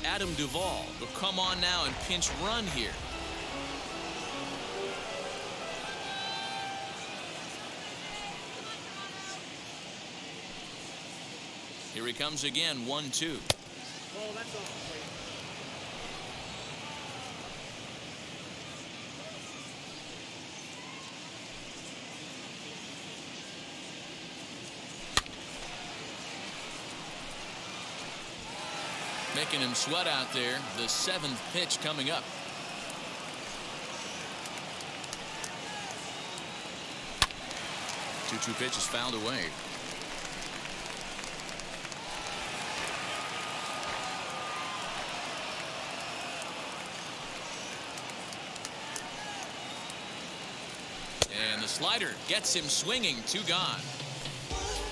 Adam Duvall will come on now and pinch run here. Here he comes again, 1-2. Making him sweat out there. The 7th pitch coming up. Two pitches fouled away. And the slider gets him swinging. 2 gone.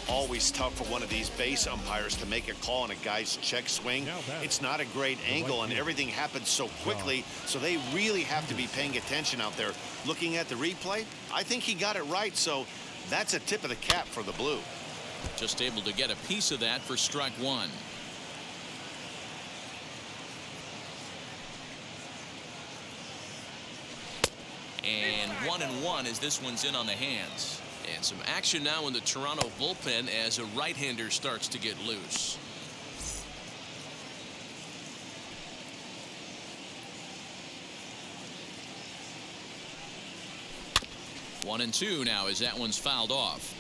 Always tough for one of these base umpires to make a call on a guy's check swing. It's not a great angle, and everything happens so quickly, so they really have to be paying attention out there. Looking at the replay, I think he got it right, so that's a tip of the cap for the Blue. Just able to get a piece of that for strike 1. And 1-1 as this one's in on the hands. And some action now in the Toronto bullpen as a right-hander starts to get loose. One and two now as that one's fouled off.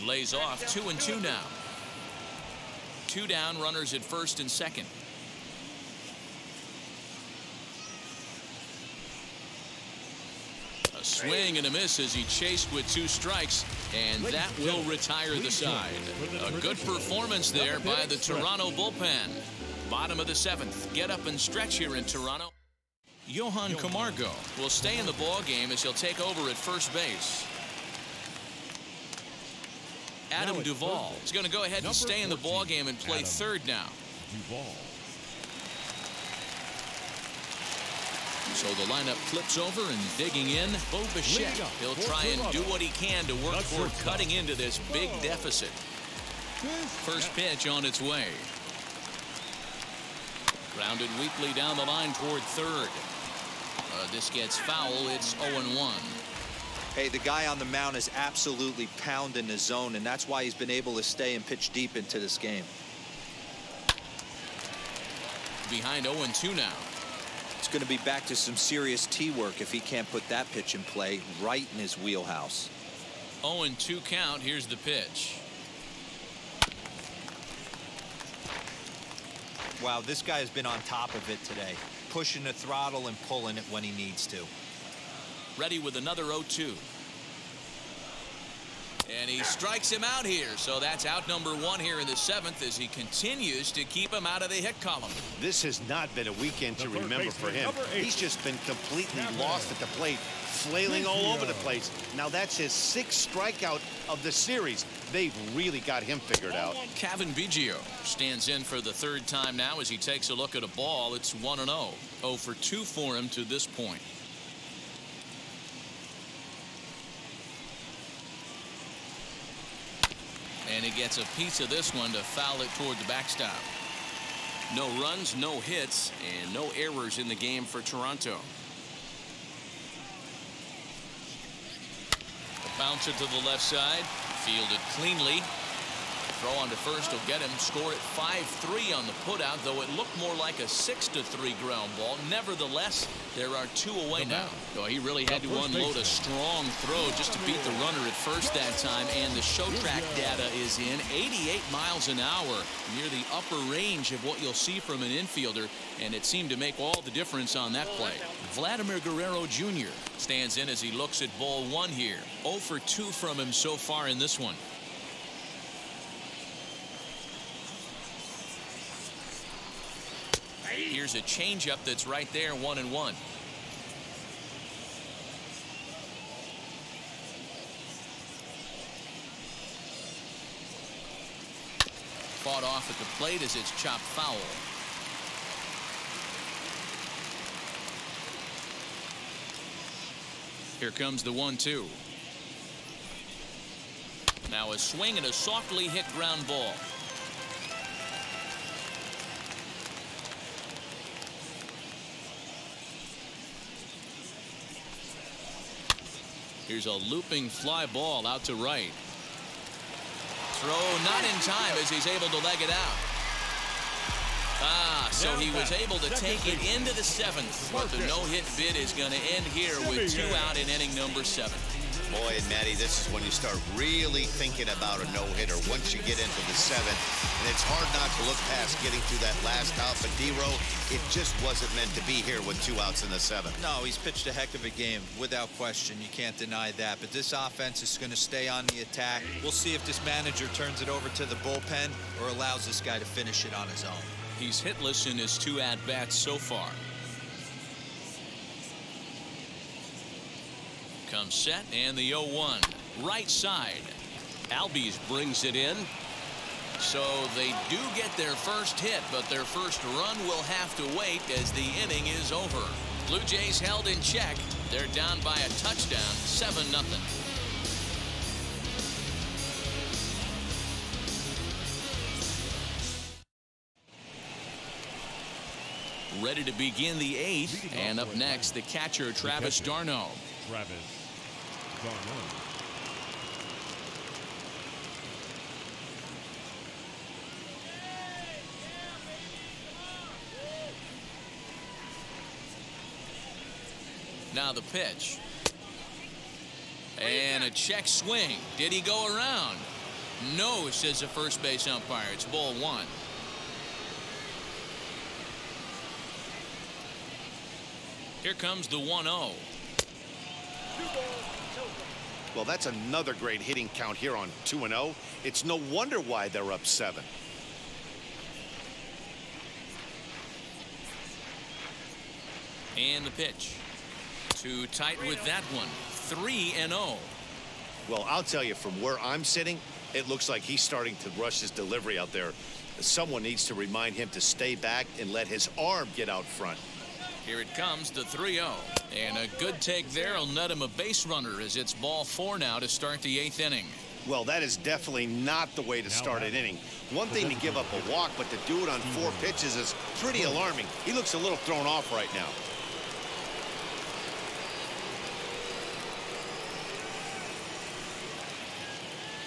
Lays off. 2-2 now. 2 down, runners at first and second. A swing and a miss as he chased with 2 strikes, and that will retire the side. A good performance there by the Toronto bullpen. Bottom of the 7th. Get up and stretch here in Toronto. Johan Camargo will stay in the ball game as he'll take over at first base. Adam Duvall is going to go ahead and stay in the ball game and play third now. So the lineup flips over and digging in. Bo Bichette. He'll try and do what he can to work toward cutting into this big deficit. First pitch on its way. Grounded weakly down the line toward third. This gets foul. It's 0-1. Hey, the guy on the mound is absolutely pounding the zone, and that's why he's been able to stay and pitch deep into this game. Behind 0-2 now. It's going to be back to some serious tee work if he can't put that pitch in play right in his wheelhouse. 0-2 count. Here's the pitch. Wow, this guy has been on top of it today, pushing the throttle and pulling it when he needs to. Ready with another 0-2. And he strikes him out here. So that's out number 1 here in the 7th as he continues to keep him out of the hit column. This has not been a weekend to remember for him. He's just been completely lost at the plate, flailing all over the place. Now that's his 6th strikeout of the series. They've really got him figured out. Kevin Biggio stands in for the 3rd time now as he takes a look at a ball. It's 1-0. 0 for 2 for him to this point. And he gets a piece of this one to foul it toward the backstop. No runs, no hits, and no errors in the game for Toronto. A bouncer to the left side, fielded cleanly. Throw on to first will get him. Score at 5-3 on the putout, though it looked more like a 6-3 ground ball. Nevertheless, there are 2 away now. Oh, he really had to unload a strong throw just to beat the runner at first that time, and the show track data is in. 88 miles an hour, near the upper range of what you'll see from an infielder, and it seemed to make all the difference on that play. Vladimir Guerrero Jr. stands in as he looks at ball 1 here. 0 for 2 from him so far in this one. Here's a changeup that's right there, 1-1. Fought off at the plate as it's chopped foul. Here comes the 1-2. Now a swing and a softly hit ground ball. Here's a looping fly ball out to right. Throw not in time as he's able to leg it out. So he was able to take it into the 7th, but the no-hit bid is going to end here with 2 out in inning number 7. Boy, and Matty, this is when you start really thinking about a no-hitter once you get into the 7th. And it's hard not to look past getting through that last out. But D-Row, it just wasn't meant to be here with 2 outs in the 7th. No, he's pitched a heck of a game, without question. You can't deny that. But this offense is going to stay on the attack. We'll see if this manager turns it over to the bullpen or allows this guy to finish it on his own. He's hitless in his 2 at-bats so far. Comes set and the 0-1. Right side. Albies brings it in. So they do get their first hit, but their first run will have to wait as the inning is over. Blue Jays held in check. They're down by a touchdown, 7-0. Ready to begin the 8th, and up next, the catcher, Travis d'Arnaud. Travis d'Arnaud. Now the pitch. And a check swing. Did he go around? No, says the first base umpire. It's ball 1. Here comes the 1-0. Well, that's another great hitting count here on 2-0. It's no wonder why they're up 7. And the pitch. Too tight with that one. 3-0. Well, I'll tell you, from where I'm sitting, it looks like he's starting to rush his delivery out there. Someone needs to remind him to stay back and let his arm get out front. Here it comes, the 3-0. And a good take there will net him a base runner as it's ball 4 now to start the 8th inning. Well, that is definitely not the way to start an inning. One thing to give up a walk, but to do it on 4 pitches is pretty alarming. He looks a little thrown off right now.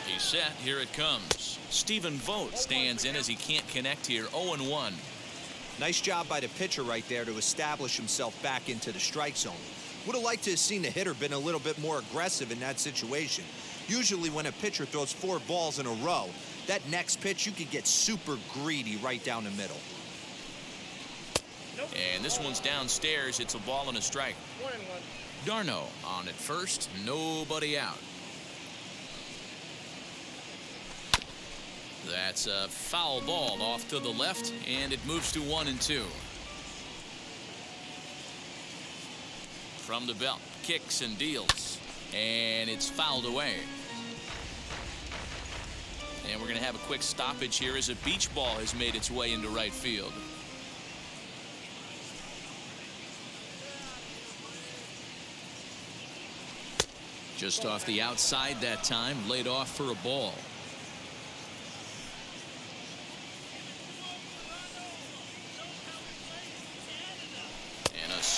He's set. Here it comes. Stephen Vogt stands in as he can't connect here. 0-1. Nice job by the pitcher right there to establish himself back into the strike zone. Would have liked to have seen the hitter been a little bit more aggressive in that situation. Usually when a pitcher throws 4 balls in a row, that next pitch you could get super greedy right down the middle. And this one's downstairs. It's a ball and a strike. 1-1. d'Arnaud on at first. Nobody out. That's a foul ball off to the left, and it moves to 1-2. From the belt, kicks and deals, and it's fouled away. And we're going to have a quick stoppage here as a beach ball has made its way into right field. Just off the outside that time, laid off for a ball.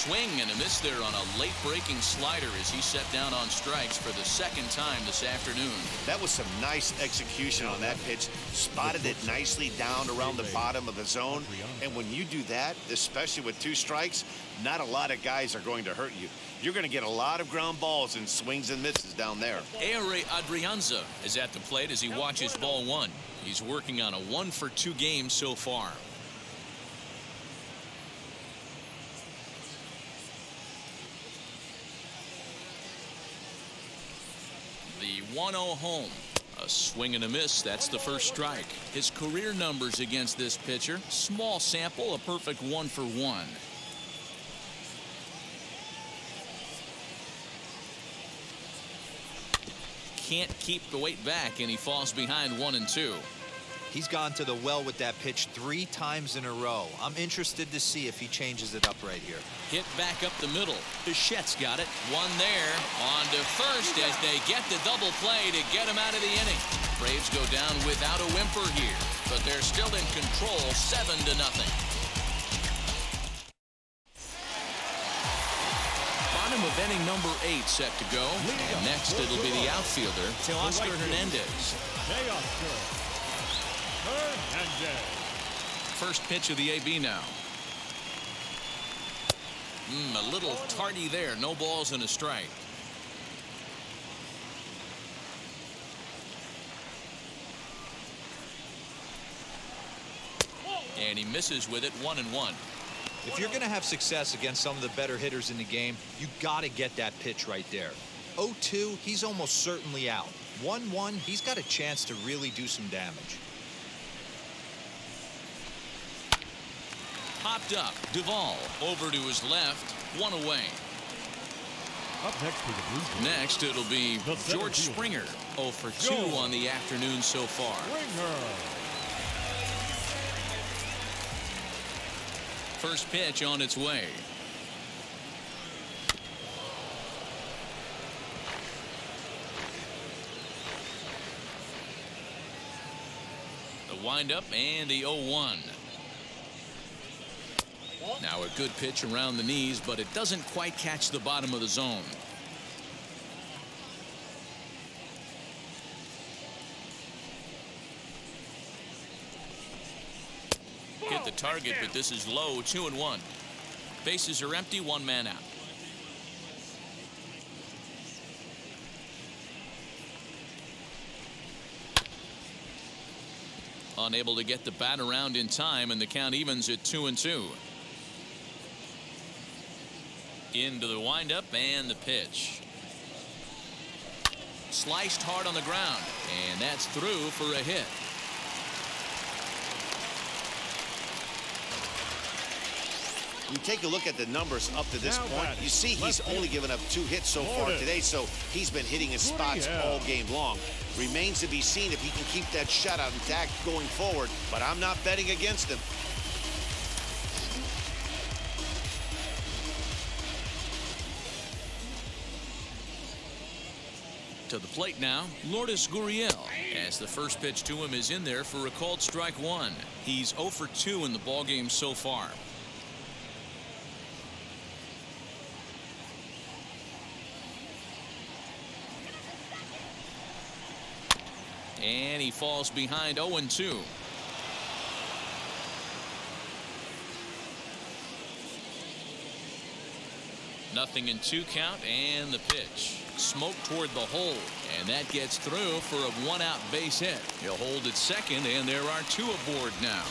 swing and a miss there on a late breaking slider as he set down on strikes for the second time this afternoon. That was some nice execution on that pitch. Spotted it nicely down around the bottom of the zone. And when you do that, especially with 2 strikes, not a lot of guys are going to hurt you. You're going to get a lot of ground balls and swings and misses down there. Aire Adrianza is at the plate as he watches ball 1. He's working on a 1-for-2 game so far. The 1-0 home. A swing and a miss. That's the first strike. His career numbers against this pitcher. Small sample, a perfect 1-for-1. Can't keep the weight back, and he falls behind 1-2. He's gone to the well with that pitch 3 times in a row. I'm interested to see if he changes it up right here. Hit back up the middle. Bichette's got it. One there. On to first as they get the double play to get him out of the inning. Braves go down without a whimper here, but they're still in control 7-0. Bottom of inning number 8 set to go. And next it'll be the outfielder, Oscar Hernandez. First pitch of the AB now. A little tardy there. No balls and a strike. And he misses with it, 1-1. If you're going to have success against some of the better hitters in the game, you got to get that pitch right there. 0-2, he's almost certainly out. 1-1, he's got a chance to really do some damage. Popped up. Duvall over to his left. 1 away. Up next for the Blue Jays. Next it'll be George Springer. 0-for-2 on the afternoon so far. First pitch on its way. The windup and the 0-1. Now a good pitch around the knees, but it doesn't quite catch the bottom of the zone. Hit the target, but this is low. 2-1. Bases are empty. 1 man out. Unable to get the bat around in time, and the count evens at 2-2. Into the windup and the pitch. Sliced hard on the ground, and that's through for a hit. You take a look at the numbers up to this point, you see he's only given up 2 hits so far today, so he's been hitting his spots all game long. Remains to be seen if he can keep that shutout intact going forward, but I'm not betting against him. To the plate now, Lourdes Gurriel, as the first pitch to him is in there for a called strike 1. He's 0-for-2 in the ballgame so far. And he falls behind 0-2. Nothing in 2 count, and the pitch. Smoke toward the hole, and that gets through for a 1-out base hit. He'll hold at second, and there are 2 aboard now.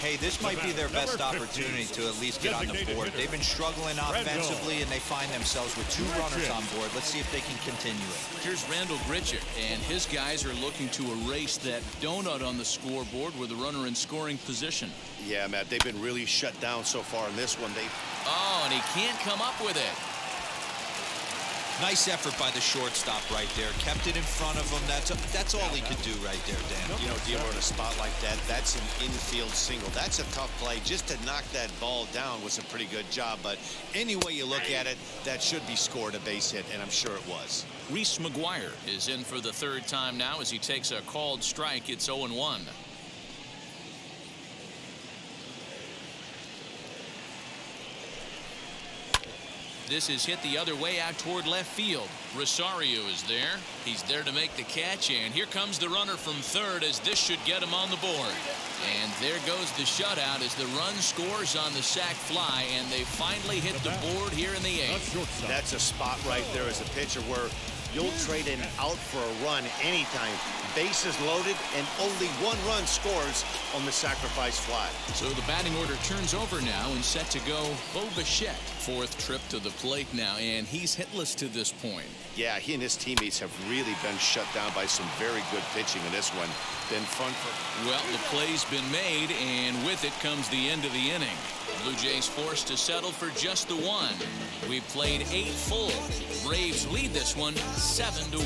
Hey, this might be their best opportunity to at least get on the board. They've been struggling offensively, and they find themselves with 2 runners on board. Let's see if they can continue it. Here's Randall Grichuk, and his guys are looking to erase that donut on the scoreboard with a runner in scoring position. Yeah, Matt, they've been really shut down so far in this one. Oh, and he can't come up with it. Nice effort by the shortstop right there. Kept it in front of him. That's all he could do right there, Dan. You know, dealer in a spot like that, that's an infield single. That's a tough play. Just to knock that ball down was a pretty good job. But any way you look at it, that should be scored a base hit, and I'm sure it was. Reese McGuire is in for the 3rd time now as he takes a called strike. It's 0-1. this is hit the other way out toward left field. Rosario is there. He's there to make the catch, and here comes the runner from third as this should get him on the board. And there goes the shutout as the run scores on the sac fly, and they finally hit the board here in the eighth. That's a spot right there as a pitcher where you'll trade an out for a run anytime. Bases loaded, and only one run scores on the sacrifice fly. So the batting order turns over now and set to go Bo Bichette. Fourth trip to the plate now, and he's hitless to this point. Yeah, he and his teammates have really been shut down by some very good pitching in this one. Been fun for... Well, the play's been made, and with it comes the end of the inning. Blue Jays forced to settle for just the one. We've played 8 full. Braves lead this one 7-1.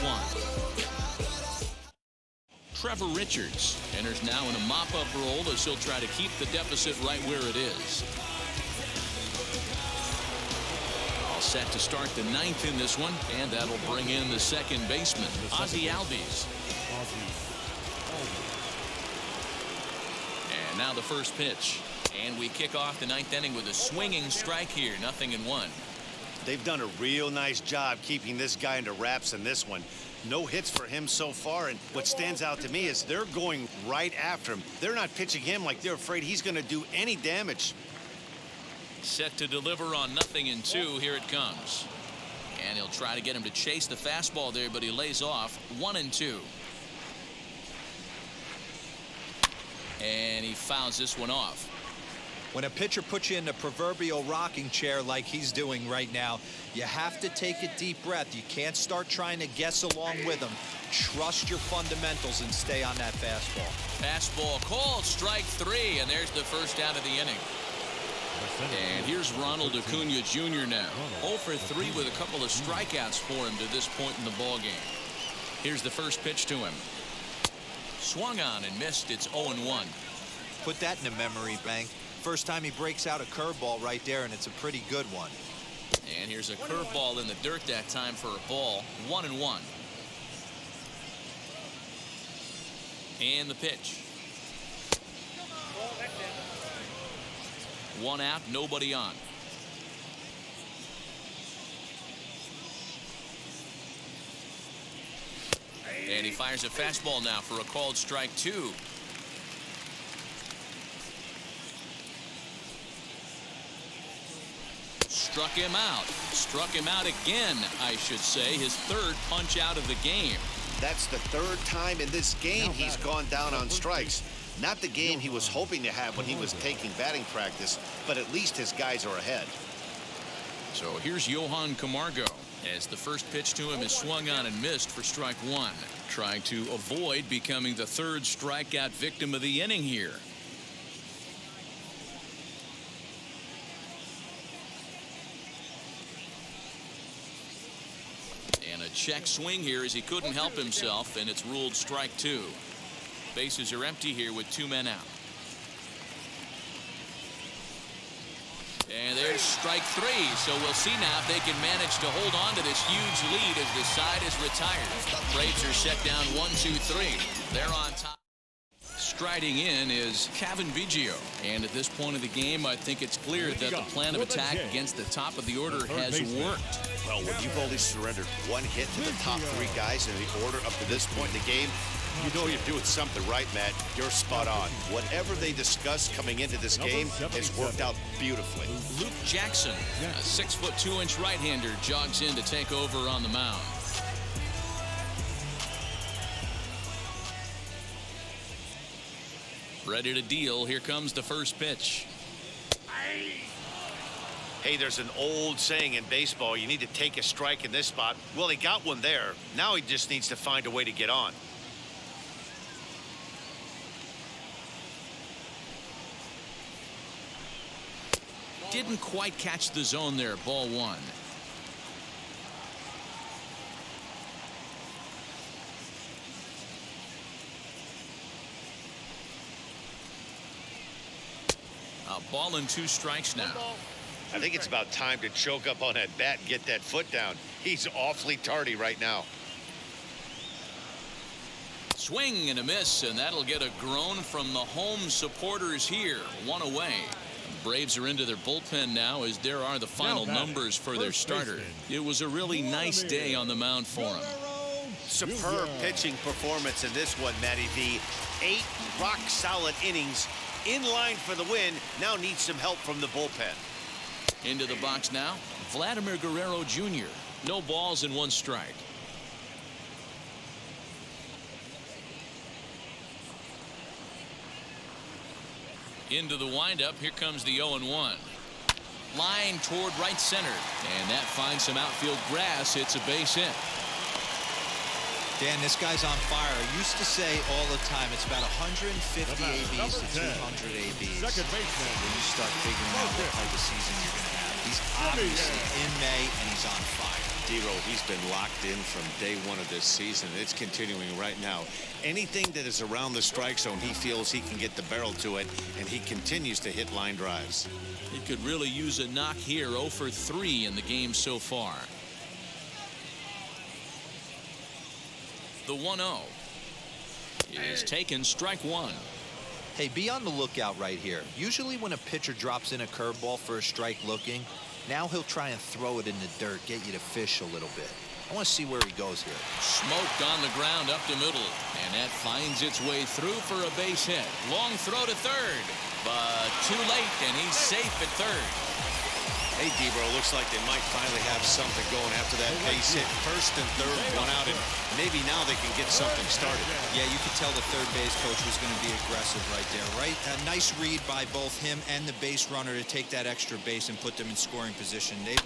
Trevor Richards enters now in a mop-up role as he'll try to keep the deficit right where it is. All set to start the 9th in this one, and that'll bring in the second baseman, Ozzie Albies. And now the first pitch. And we kick off the 9th inning with a swinging strike here, 0-1. They've done a real nice job keeping this guy under wraps in this one. No hits for him so far, and what stands out to me is they're going right after him. They're not pitching him like they're afraid he's going to do any damage. Set to deliver on 0-2. Here it comes. And he'll try to get him to chase the fastball there, but he lays off 1-2. And he fouls this one off. When a pitcher puts you in the proverbial rocking chair like he's doing right now, you have to take a deep breath. You can't start trying to guess along with him. Trust your fundamentals and stay on that fastball. Fastball called, strike 3, and there's the first out of the inning. And here's Ronald Acuna Jr. now. 0 for 3 with a couple of strikeouts for him to this point in the ballgame. Here's the first pitch to him. Swung on and missed. It's 0-1. Put that in a memory bank. First time he breaks out a curveball right there, and it's a pretty good one. And here's a curveball in the dirt that time for a ball. 1-1. And the pitch. 1 out, nobody on. And he fires a fastball now for a called strike 2. Struck him out. Struck him out again, I should say. His third punch out of the game. That's the third time in this game he's gone down on strikes. Not the game he was hoping to have when he was taking batting practice, but at least his guys are ahead. So here's Johan Camargo as the first pitch to him is swung on and missed for strike 1. Trying to avoid becoming the third strikeout victim of the inning here. And a check swing here as he couldn't help himself, and it's ruled strike 2. Bases are empty here with 2 men out. And there's strike 3. So we'll see now if they can manage to hold on to this huge lead as the side is retired. Braves are set down 1-2-3. They're on top. Striding in is Kevin Biggio. And at this point of the game, I think it's clear that the plan of attack against the top of the order has worked. Well, when you've only surrendered 1 hit to the top 3 guys in the order up to this point in the game, you know you're doing something right, Matt. You're spot on. Whatever they discussed coming into this game has worked out beautifully. Luke Jackson, a 6'2" right-hander, jogs in to take over on the mound. Ready to deal. Here comes the first pitch. Hey, there's an old saying in baseball, you need to take a strike in this spot. Well, he got one there. Now he just needs to find a way to get on. Didn't quite catch the zone there. Ball 1. A ball and 2 strikes now. I think it's about time to choke up on that bat and get that foot down. He's awfully tardy right now. Swing and a miss, and that'll get a groan from the home supporters here. 1 away. Braves are into their bullpen now, as there are the final numbers for their starter. It was a really nice day on the mound for him. Superb pitching performance in this one, Matty V. 8 rock-solid innings, in line for the win. Now needs some help from the bullpen. Into the box now, Vladimir Guerrero Jr. No balls and 1 strike. Into the windup, here comes the 0-1. Line toward right center, and that finds some outfield grass. It's a base hit. Dan, this guy's on fire. I used to say all the time, it's about 150 ABs to 200 ABs. Second baseman. When you start figuring out what type of season you're going to have. He's obviously in May, and he's on fire. D-Row, he's been locked in from day 1 of this season. It's continuing right now. Anything that is around the strike zone, he feels he can get the barrel to it, and he continues to hit line drives. He could really use a knock here. 0 for 3 in the game so far. The 1-0 is taken, strike 1. Hey, be on the lookout right here. Usually when a pitcher drops in a curveball for a strike looking, now he'll try and throw it in the dirt, get you to fish a little bit. I want to see where he goes here. Smoked on the ground up the middle, and that finds its way through for a base hit. Long throw to third, but too late, and he's safe at third. Hey, D-Bro, looks like they might finally have something going after that base hit. First and third, 1 out, and maybe now they can get something started. Yeah, you could tell the third base coach was going to be aggressive right there, right? A nice read by both him and the base runner to take that extra base and put them in scoring position. They've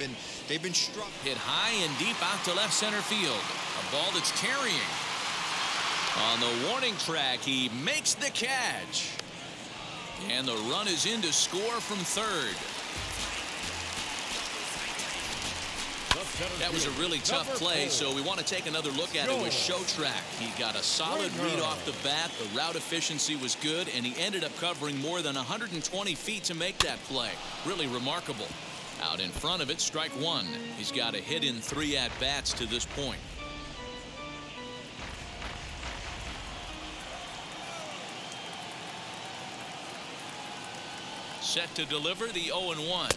been struck. Hit high and deep out to left center field. A ball that's carrying. On the warning track, he makes the catch. And the run is in to score from third. That was a really tough play, so we want to take another look at it with Show Track. He got a solid read off the bat. The route efficiency was good, and he ended up covering more than 120 feet to make that play. Really remarkable. Out in front of it, strike 1. He's got a hit in 3 at-bats to this point. Set to deliver the 0-1.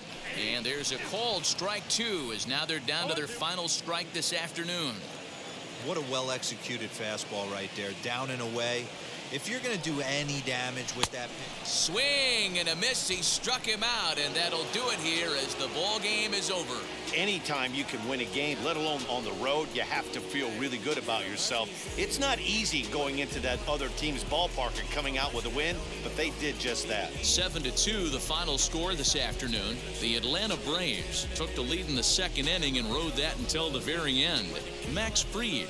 And there's a called strike 2, as now they're down to their final strike this afternoon. What a well-executed fastball right there, down and away. If you're going to do any damage with that pitch. Swing and a miss. He struck him out, and that'll do it here as the ball game is over. Anytime you can win a game, let alone on the road, you have to feel really good about yourself. It's not easy going into that other team's ballpark and coming out with a win, but they did just that. 7-2, the final score this afternoon. The Atlanta Braves took the lead in the second inning and rode that until the very end. Max Fried